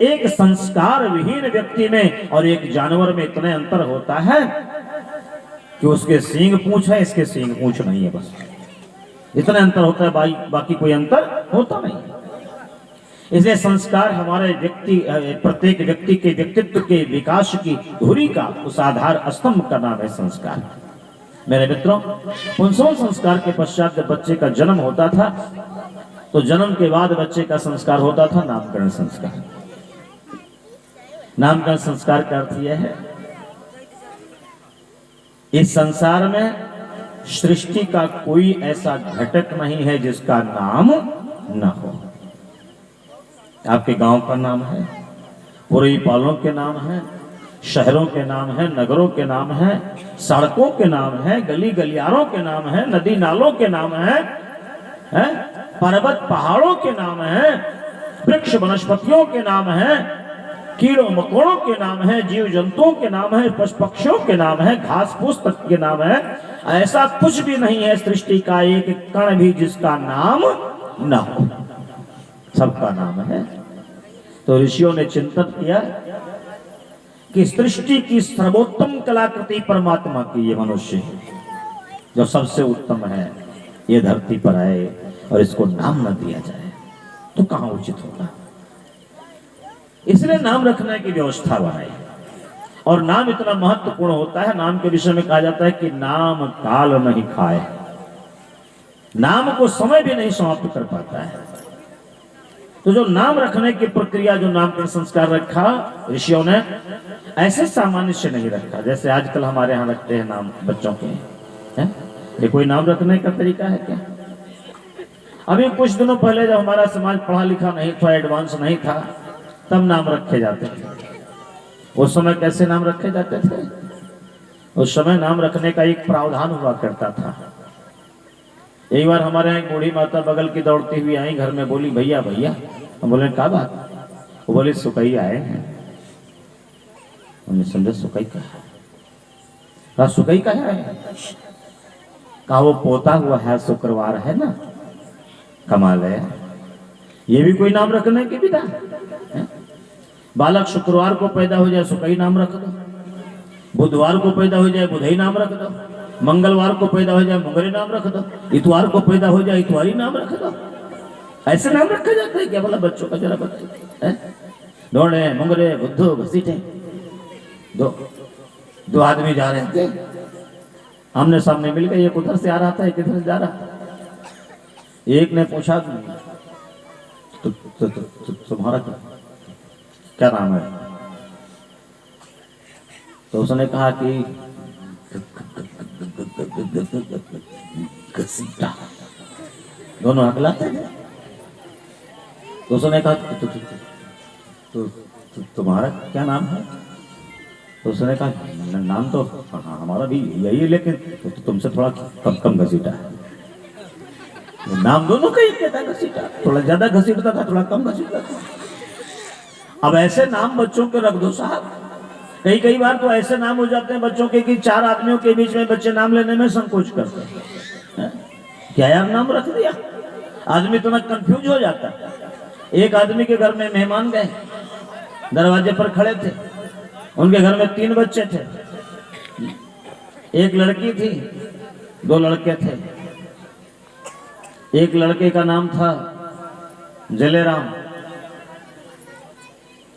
एक संस्कार विहीन व्यक्ति में और एक जानवर में इतने अंतर होता है कि उसके सींग पूंछ है, इसके सींग पूंछ नहीं है, बस इतने अंतर होता है, बाकी कोई अंतर होता नहीं। इसलिए संस्कार हमारे प्रत्येक व्यक्ति के व्यक्तित्व के विकास की धुरी का उस आधार स्तंभ का नाम है संस्कार। मेरे मित्रों, 5वें संस्कार के पश्चात जब बच्चे का जन्म होता था तो जन्म के बाद बच्चे का संस्कार होता था नामकरण संस्कार। नामकरण संस्कार का अर्थ यह है, इस संसार में सृष्टि का कोई ऐसा घटक नहीं है जिसका नाम न हो। आपके गांव का नाम है, पूर्वी पालों के नाम है, शहरों के नाम है, नगरों के नाम है, सड़कों के नाम है, गली गलियारों के नाम है, नदी नालों के नाम है, पर्वत पहाड़ों के नाम है, वृक्ष वनस्पतियों के नाम है, कीड़ों मकोड़ों के नाम है, जीव जंतुओं के नाम है, पशु पक्षियों के नाम है, घास फूस तक के नाम है। ऐसा कुछ भी नहीं है सृष्टि का एक कण भी जिसका नाम न हो, सबका नाम है। तो ऋषियों ने चिंतन किया कि सृष्टि की सर्वोत्तम कलाकृति परमात्मा की ये मनुष्य जो सबसे उत्तम है, ये धरती पर आए और इसको नाम न दिया जाए तो कहां उचित होगा। इसलिए नाम रखने की व्यवस्था बनाई। और नाम इतना महत्वपूर्ण होता है, नाम के विषय में कहा जाता है कि नाम काल नहीं खाए, नाम को समय भी नहीं समाप्त कर पाता है। तो जो नाम रखने की प्रक्रिया, जो नामकरण संस्कार रखा ऋषियों ने, ऐसे सामान्य से नहीं रखा जैसे आजकल हमारे यहाँ रखते हैं नाम बच्चों के। ये कोई नाम रखने का तरीका है क्या? अभी कुछ दिनों पहले जब हमारा समाज पढ़ा लिखा नहीं था, एडवांस नहीं था, तब नाम रखे जाते थे। उस समय कैसे नाम रखे जाते थे? उस समय नाम रखने का एक प्रावधान हुआ करता था। एक बार हमारे यहाँ एक बूढ़ी माता बगल की दौड़ती हुई आई, घर में बोली, भैया भैया। हम बोले क्या बात? वो बोली सुकई आए हैं। हमने समझा सुकई का है। कहा सुकई का है? कहा वो पोता हुआ है, शुक्रवार है ना। कमाल है, ये भी कोई नाम रखने की विधा है? बालक शुक्रवार को पैदा हो जाए सुकई नाम रख दो, बुधवार को पैदा हो जाए बुधई नाम रख दो, मंगलवार को पैदा हो जाए मंगरे नाम रख दो, इतवार को पैदा हो जाए इतवारी नाम रख दो। ऐसे नाम रखा जाता है क्या? बोला बच्चों का जरा बताइए। दौड़े मंगरे बुद्धू घसीटे, दो आदमी जा रहे थे, आमने सामने मिल गए। एक उधर से आ रहा था, एक इधर से जा रहा था। एक ने पूछा तुम्हारा क्या नाम है? तो उसने कहा कि घसीटा। दोनों हकलाते थे। तो उसने कहा तुम्हारा क्या नाम है? तो उसने कहा नाम तो हमारा भी यही है, लेकिन तुमसे थोड़ा कम घसीटा है। नाम दोनों का ही था, घसीटा। थोड़ा ज्यादा घसीटता था, थोड़ा कम घसीटता था। अब ऐसे नाम बच्चों के रख दो साहब। कई बार तो ऐसे नाम हो जाते हैं बच्चों के कि 4 आदमियों के बीच में बच्चे नाम लेने में संकोच करते हैं। क्या यार नाम रख दिया? आदमी तो मैं कंफ्यूज हो जाता है। एक आदमी के घर में मेहमान गए, दरवाजे पर खड़े थे। उनके घर में 3 बच्चे थे, एक लड़की थी, 2 लड़के थे। एक लड़के का नाम था जलेराम,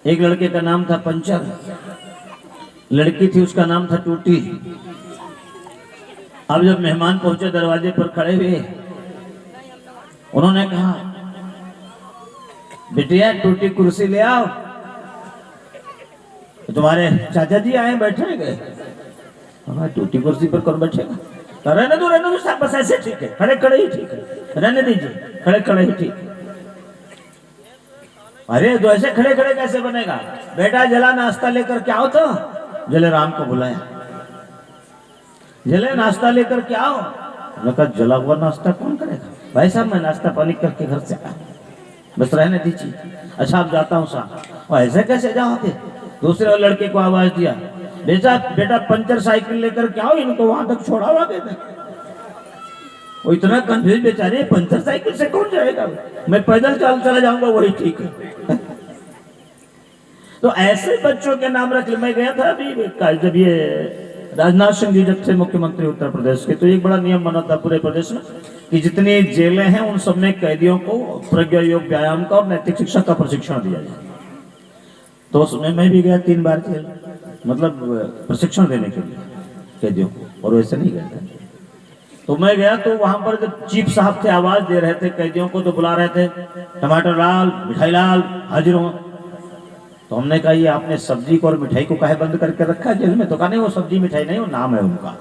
एक लड़के का नाम था पंचर, लड़की थी उसका नाम था टूटी। अब जब मेहमान पहुंचे दरवाजे पर खड़े हुए, उन्होंने कहा बिटिया टूटी कुर्सी ले आओ। तो तुम्हारे चाचा जी आए बैठे गए। हमारे टूटी कुर्सी पर कौन बैठेगा? तो रहने दो साहब, बस ऐसे ठीक है, खड़े खड़े ही ठीक है, रहने दीजिए, खड़े खड़े ही ठीक है। अरे तो ऐसे खड़े खड़े कैसे बनेगा? बेटा जला नाश्ता लेकर क्या आओ। तो जले राम को बुलाया, जले नाश्ता लेकर क्या आओ। कहा जला हुआ नाश्ता कौन करेगा? भाई साहब मैं नाश्ता पानी करके घर से आया, बस रहने दीजिए। अच्छा अब जाता हूँ साहब। ऐसे कैसे जाओगे? दूसरे लड़के को आवाज दिया, बेटा पंचर साइकिल लेकर क्या हो, इनको वहां तक छोड़ावा देते। वो इतना कंफ्यूज बेचारे, पंचर साइकिल से कौन जाएगा? मैं पैदल चला जाऊंगा, वही ठीक है। तो ऐसे बच्चों के नाम रख। मैं गया था अभी जब ये राजनाथ सिंह जी जब से मुख्यमंत्री उत्तर प्रदेश के, तो एक बड़ा नियम बना था पूरे प्रदेश में कि जितनी जेलें हैं उन सब में कैदियों को प्रज्ञा योग, व्यायाम का और नैतिक शिक्षा का प्रशिक्षण दिया जाए। तो उसमें मैं भी गया 3 बार जेल, मतलब प्रशिक्षण देने के लिए कैदियों को, और वैसे नहीं गया था। तो मैं गया तो वहां पर जब चीफ साहब थे आवाज दे रहे थे कैदियों को, तो बुला रहे थे टमाटर लाल, मिठाई लाल हाजिर हो। तो हमने कहा ये आपने सब्जी को और मिठाई को काहे बंद करके रखा है जेल में? तो कहा नहीं वो सब्जी मिठाई नहीं, वो नाम है उनका।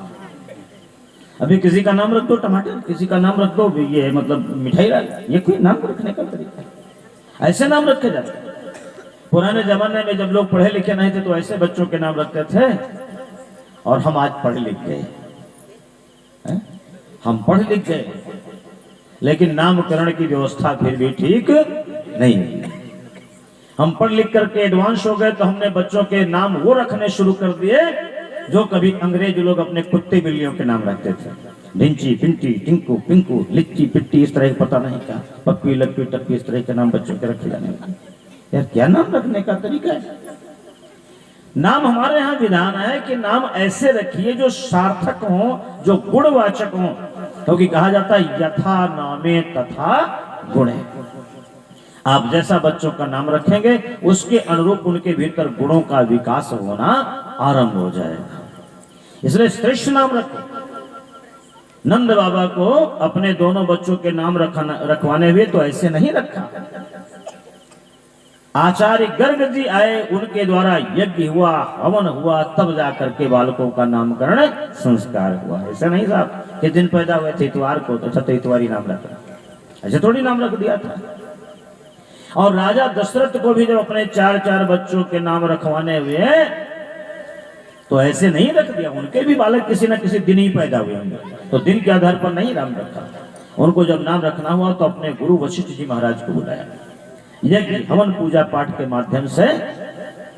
अभी किसी का नाम रख दो टमाटर, किसी का नाम रख दो ये मतलब मिठाई लाल, ये कोई नाम रखने का तरीका है? ऐसे नाम रखे जाते हैं। पुराने जमाने में जब लोग पढ़े लिखे नहीं थे तो ऐसे बच्चों के नाम रखते थे। और हम आज पढ़ लिख गए, हम पढ़ लिख गए, लेकिन नामकरण की व्यवस्था फिर भी ठीक नहीं है। हम पढ़ लिख करके एडवांस हो गए तो हमने बच्चों के नाम वो रखने शुरू कर दिए जो कभी अंग्रेज लोग अपने कुत्ते बिल्लियों के नाम रखते थे। ढिंची, पिंटी, टिंकू, पिंकू, लिच्ची, पिट्टी, इस तरह के पता नहीं क्या, पप्पी, लप्पी, टप्पी, इस तरह के नाम बच्चों के रखे जाने लगे। यार क्या नाम रखने का तरीका है? नाम हमारे यहाँ विधान है कि नाम ऐसे रखिए जो सार्थक हो, जो गुणवाचक हो, क्योंकि कहा जाता है यथा नामे तथा गुणे। आप जैसा बच्चों का नाम रखेंगे उसके अनुरूप उनके भीतर गुणों का विकास होना आरंभ हो जाएगा। इसलिए श्रेष्ठ नाम रखो। नंद बाबा को अपने दोनों बच्चों के नाम रखवाने हुए तो ऐसे नहीं रखा। आचार्य गर्ग जी आए, उनके द्वारा यज्ञ हुआ, हवन हुआ, तब जाकर के बालकों का नामकरण संस्कार हुआ। ऐसा नहीं साहब कि दिन पैदा हुए थे इतवार को तो अच्छा तो इतवारी नाम रखा, ऐसे थोड़ी नाम रख दिया था। और राजा दशरथ को भी जब अपने 4 बच्चों के नाम रखवाने हुए तो ऐसे नहीं रख दिया। उनके भी बालक किसी न किसी दिन ही पैदा हुए होंगे, तो दिन के आधार पर नहीं नाम रखा। उनको जब नाम रखना हुआ तो अपने गुरु वशिष्ठ जी महाराज को बुलाया, यज्ञ हवन पूजा पाठ के माध्यम से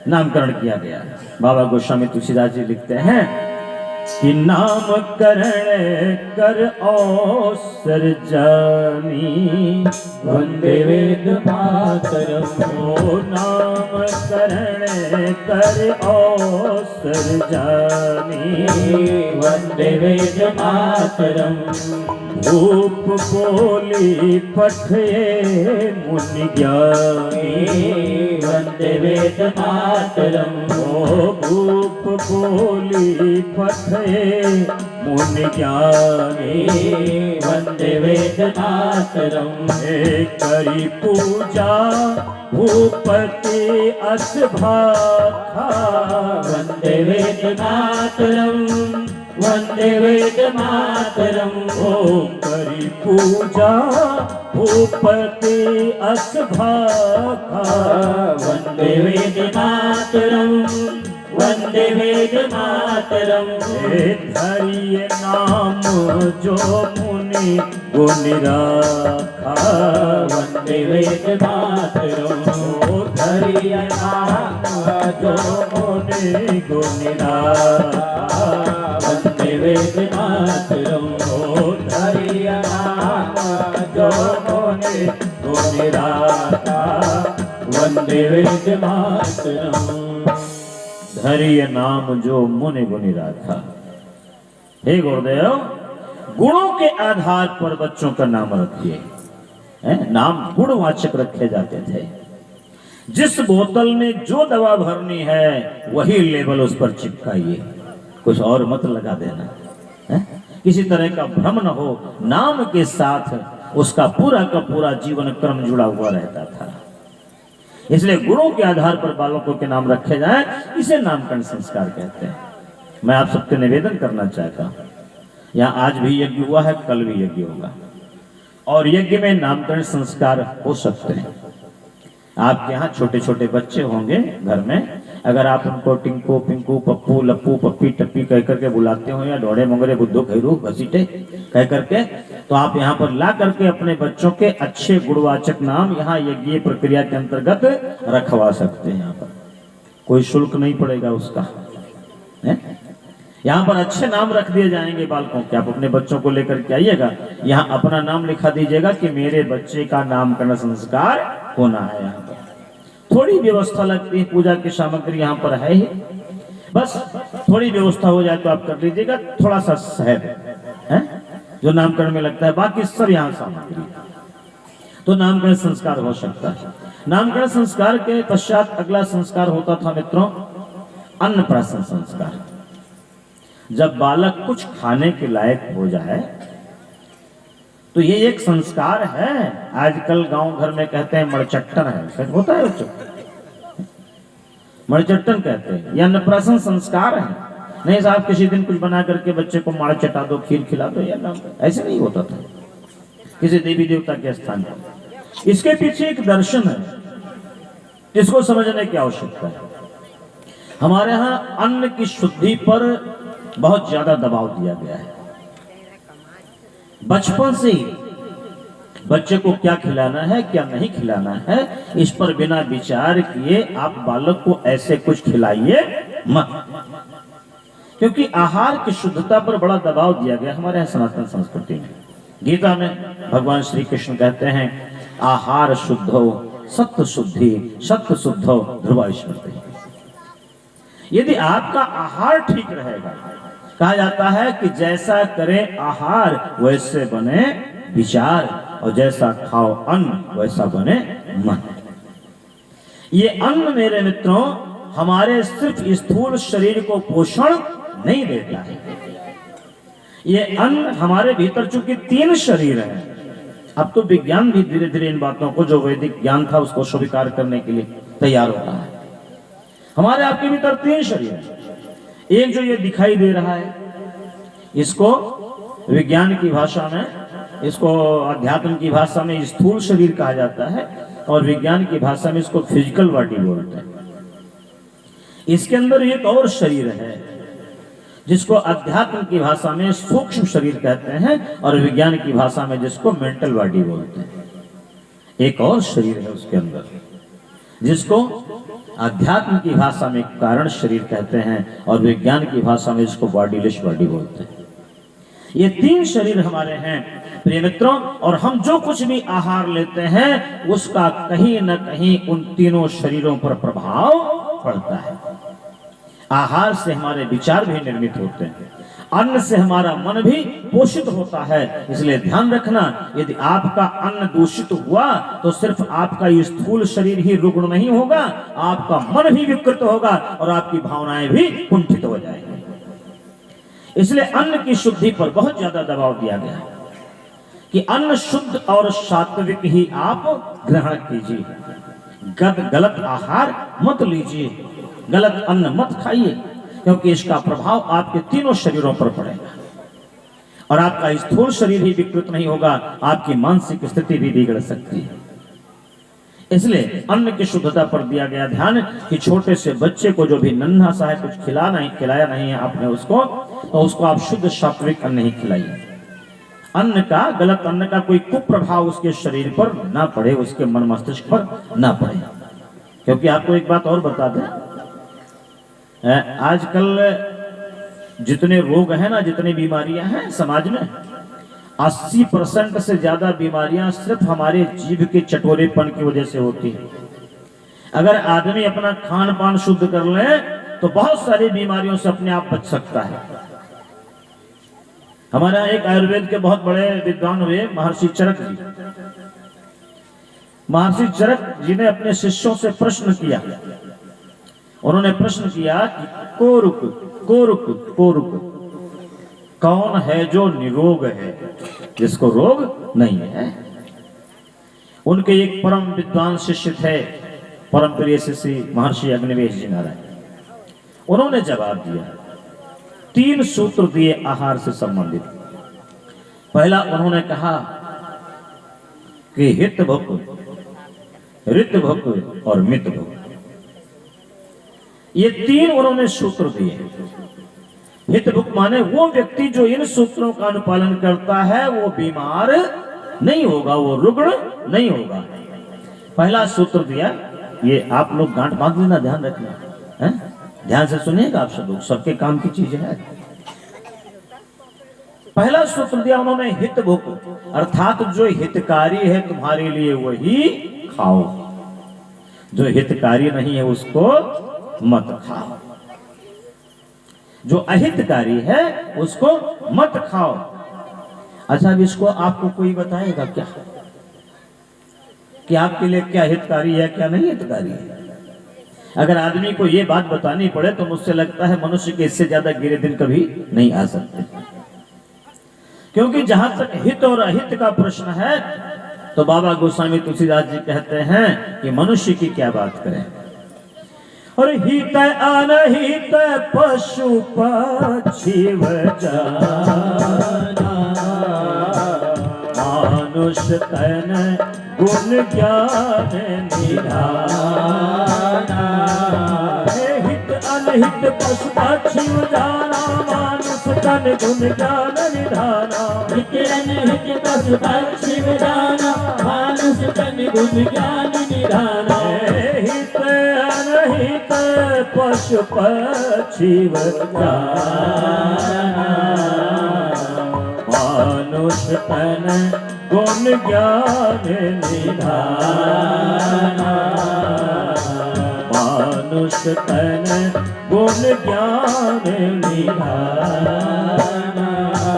नामकरण किया गया। बाबा गोस्वामी तुलसीदास जी लिखते हैं कि नामकरण कर अवसर जानी, वंदे वेद मातरम। ओ नामकरण कर अवसर जानी, वंदे वेद मातरम। धूप बोली पठे मुनि ज्ञानी, वंदे वेद मातरम। ओ धूप बोली पठे मुनि ज्ञानी, वंदे वेद मातरम। करी पूजा भूपति असभाखा, वंदे वेद मातरम। वंदे वेद मातरम। ओम करी पूजा भूपति असभाखा, वंदे वेद मातरम। वंदे वेद मातरम। धरिए नाम जो मुनि गुण राखा, वंदे वेद मातरम। धरिए नाम जो मुनि गुण राखा, वंदे वेद मातरम। धरिए नाम जो मुनि गुण राखा, वंदे वेद मातरम। धरिय नाम जो मुनि गुनि राखा। हे गुरुदेव, गुणों के आधार पर बच्चों का नाम रखिए। नाम गुणवाचक रखे जाते थे। जिस बोतल में जो दवा भरनी है वही लेबल उस पर चिपकाइए, कुछ और मत लगा देना। किसी तरह का भ्रम न हो, नाम के साथ उसका पूरा का पूरा जीवन क्रम जुड़ा हुआ रहता था। इसलिए गुणों के आधार पर बालकों के नाम रखे जाएं, इसे नामकरण संस्कार कहते हैं। मैं आप सबके निवेदन करना चाहता हूँ, यहाँ आज भी यज्ञ हुआ है, कल भी यज्ञ होगा, और यज्ञ में नामकरण संस्कार हो सकते हैं। आपके यहाँ छोटे छोटे बच्चे होंगे घर में, अगर आप उनको टिंकू पिंकू पप्पू लप्पू पप्पी टप्पी कह करके बुलाते हो, या ढोड़े मोंगरे बुद्धू खैरू घसीटे कह करके, तो आप यहाँ पर ला करके अपने बच्चों के अच्छे गुणवाचक नाम यहाँ यज्ञ प्रक्रिया के अंतर्गत रखवा सकते हैं। यहाँ पर कोई शुल्क नहीं पड़ेगा उसका है? यहाँ पर अच्छे नाम रख दिए जाएंगे बालकों के। आप अपने बच्चों को लेकर के आइएगा, यहाँ अपना नाम लिखा दीजिएगा कि मेरे बच्चे का नामकरण संस्कार होना है। यहाँ पर थोड़ी व्यवस्था लगती है, पूजा की सामग्री यहाँ पर है ही, बस थोड़ी व्यवस्था हो जाए तो आप कर लीजिएगा। थोड़ा सा शहद है जो नामकरण में लगता है, बाकी सब यहाँ सामग्री, तो नामकरण संस्कार हो सकता है। नामकरण संस्कार के पश्चात अगला संस्कार होता था मित्रों अन्नप्राशन संस्कार। जब बालक कुछ खाने के लायक हो जाए तो ये एक संस्कार है। आजकल गांव घर में कहते हैं मड़चट्टन है, सच होता है बच्चों, मड़चट्टन कहते हैं, यह अन्नप्राशन संस्कार है। नहीं साहब किसी दिन कुछ बना करके बच्चे को माड़ चटा दो, खीर खिला दो, या नाम, ऐसे नहीं होता था किसी देवी देवता के स्थान पर। इसके पीछे एक दर्शन है, इसको समझने की आवश्यकता है। हमारे यहाँ अन्न की शुद्धि पर बहुत ज्यादा दबाव दिया गया है। बचपन से ही बच्चे को क्या खिलाना है क्या नहीं खिलाना है, इस पर बिना विचार किए आप बालक को ऐसे कुछ खिलाइए मत, क्योंकि आहार की शुद्धता पर बड़ा दबाव दिया गया हमारे यहाँ सनातन संस्कृति में। गीता में भगवान श्री कृष्ण कहते हैं आहार शुद्धो सत्य शुद्धि सत्य शुद्धो ध्रुवा स्मृति। यदि आपका आहार ठीक रहेगा, कहा जाता है कि जैसा करें आहार वैसे बने विचार, और जैसा खाओ अन्न वैसा बने मन। ये अन्न मेरे मित्रों हमारे सिर्फ स्थूल शरीर को पोषण नहीं देता है, ये अन्न हमारे भीतर चूंकि 3 शरीर है। अब तो विज्ञान भी धीरे धीरे इन बातों को, जो वैदिक ज्ञान था उसको स्वीकार करने के लिए तैयार होता है। हमारे आपके भीतर 3 शरीर है। एक जो ये दिखाई दे रहा है, इसको विज्ञान की भाषा में, इसको अध्यात्म की भाषा में स्थूल शरीर कहा जाता है, और विज्ञान की भाषा में इसको फिजिकल बॉडी बोलते हैं। इसके अंदर एक और शरीर है जिसको अध्यात्म की भाषा में सूक्ष्म शरीर कहते हैं, और विज्ञान की भाषा में जिसको मेंटल बॉडी बोलते हैं। एक और शरीर है उसके अंदर जिसको अध्यात्म की भाषा में कारण शरीर कहते हैं, और विज्ञान की भाषा में इसको बॉडीलेस बॉडी बोलते हैं। ये 3 शरीर हमारे हैं प्रिय मित्रों, और हम जो कुछ भी आहार लेते हैं उसका कहीं न कहीं उन तीनों शरीरों पर प्रभाव पड़ता है। आहार से हमारे विचार भी निर्मित होते हैं, अन्न से हमारा मन भी पोषित होता है। इसलिए ध्यान रखना, यदि आपका अन्न दूषित हुआ तो सिर्फ आपका स्थूल शरीर ही रुग्ण नहीं होगा, आपका मन भी विकृत होगा और आपकी भावनाएं भी कुंठित हो जाएंगी। इसलिए अन्न की शुद्धि पर बहुत ज्यादा दबाव दिया गया है कि अन्न शुद्ध और सात्विक ही आप ग्रहण कीजिए, गलत आहार मत लीजिए, गलत अन्न मत खाइए, क्योंकि इसका प्रभाव आपके तीनों शरीरों पर पड़ेगा, और आपका स्थूल शरीर ही विकृत नहीं होगा, आपकी मानसिक स्थिति भी बिगड़ सकती है। इसलिए अन्न की शुद्धता पर दिया गया ध्यान कि छोटे से बच्चे को जो भी नन्हा सा है, कुछ खिलाया नहीं है आपने उसको, तो उसको आप शुद्ध सात्विक अन्न ही खिलाइए। अन्न का, गलत अन्न का कोई कुप्रभाव उसके शरीर पर ना पड़े, उसके मन मस्तिष्क पर ना पड़े। क्योंकि आपको एक बात और बता दें, आजकल जितने रोग हैं ना, जितनी बीमारियां हैं समाज में, 80% से ज्यादा बीमारियां सिर्फ हमारे जीभ के चटोरेपन की वजह से होती है। अगर आदमी अपना खान पान शुद्ध कर ले तो बहुत सारी बीमारियों से अपने आप बच सकता है। हमारे यहाँ एक आयुर्वेद के बहुत बड़े विद्वान हुए महर्षि चरक जी। महर्षि चरक जी ने अपने शिष्यों से प्रश्न किया। उन्होंने प्रश्न किया कि कोरुक कोरुक कोरुक, कौन है जो निरोग है, जिसको रोग नहीं है। उनके एक परम विद्वान शिष्य थे, परम प्रिय शिष्य महर्षि अग्निवेश जी नारायण। उन्होंने जवाब दिया 3 सूत्र दिए आहार से संबंधित। पहला उन्होंने कहा कि हित भुक, ऋत भुक और मित भुक, ये 3 उन्होंने सूत्र दिए। हित भुक माने वो व्यक्ति जो इन सूत्रों का अनुपालन करता है वो बीमार नहीं होगा, वो रुग्ण नहीं होगा। पहला सूत्र दिया, ये आप लोग गांठ बांध लेना, ध्यान रखना है, ध्यान से सुनिएगा आप सब लोग, सबके काम की चीज है। पहला सूत्र दिया उन्होंने हित भुक, अर्थात जो हितकारी है तुम्हारे लिए वही खाओ, जो हितकारी नहीं है उसको मत खाओ, जो अहितकारी है उसको मत खाओ। अच्छा, अब इसको आपको कोई बताएगा क्या कि आपके लिए क्या हितकारी है क्या नहीं हितकारी है? अगर आदमी को ये बात बतानी पड़े तो मुझसे लगता है मनुष्य के इससे ज्यादा गिरे दिन कभी नहीं आ सकते, क्योंकि जहां तक हित और अहित का प्रश्न है तो बाबा गोस्वामी तुलसीदास जी कहते हैं कि मनुष्य की क्या बात करें। और हित अनहित पशु पक्षी मानुष तन गुण ज्ञान निधाना, हित अनहित पशु पक्षी जाना मानुष तन गुण ज्ञान निधाना, हित अनहित पशु पक्षी जाना मानुष तन गुण ज्ञान निधाना, हित अनहित पशु पक्षी मानुष तन गुण ज्ञान निधाना, मानुष तन गुण ज्ञान निधाना।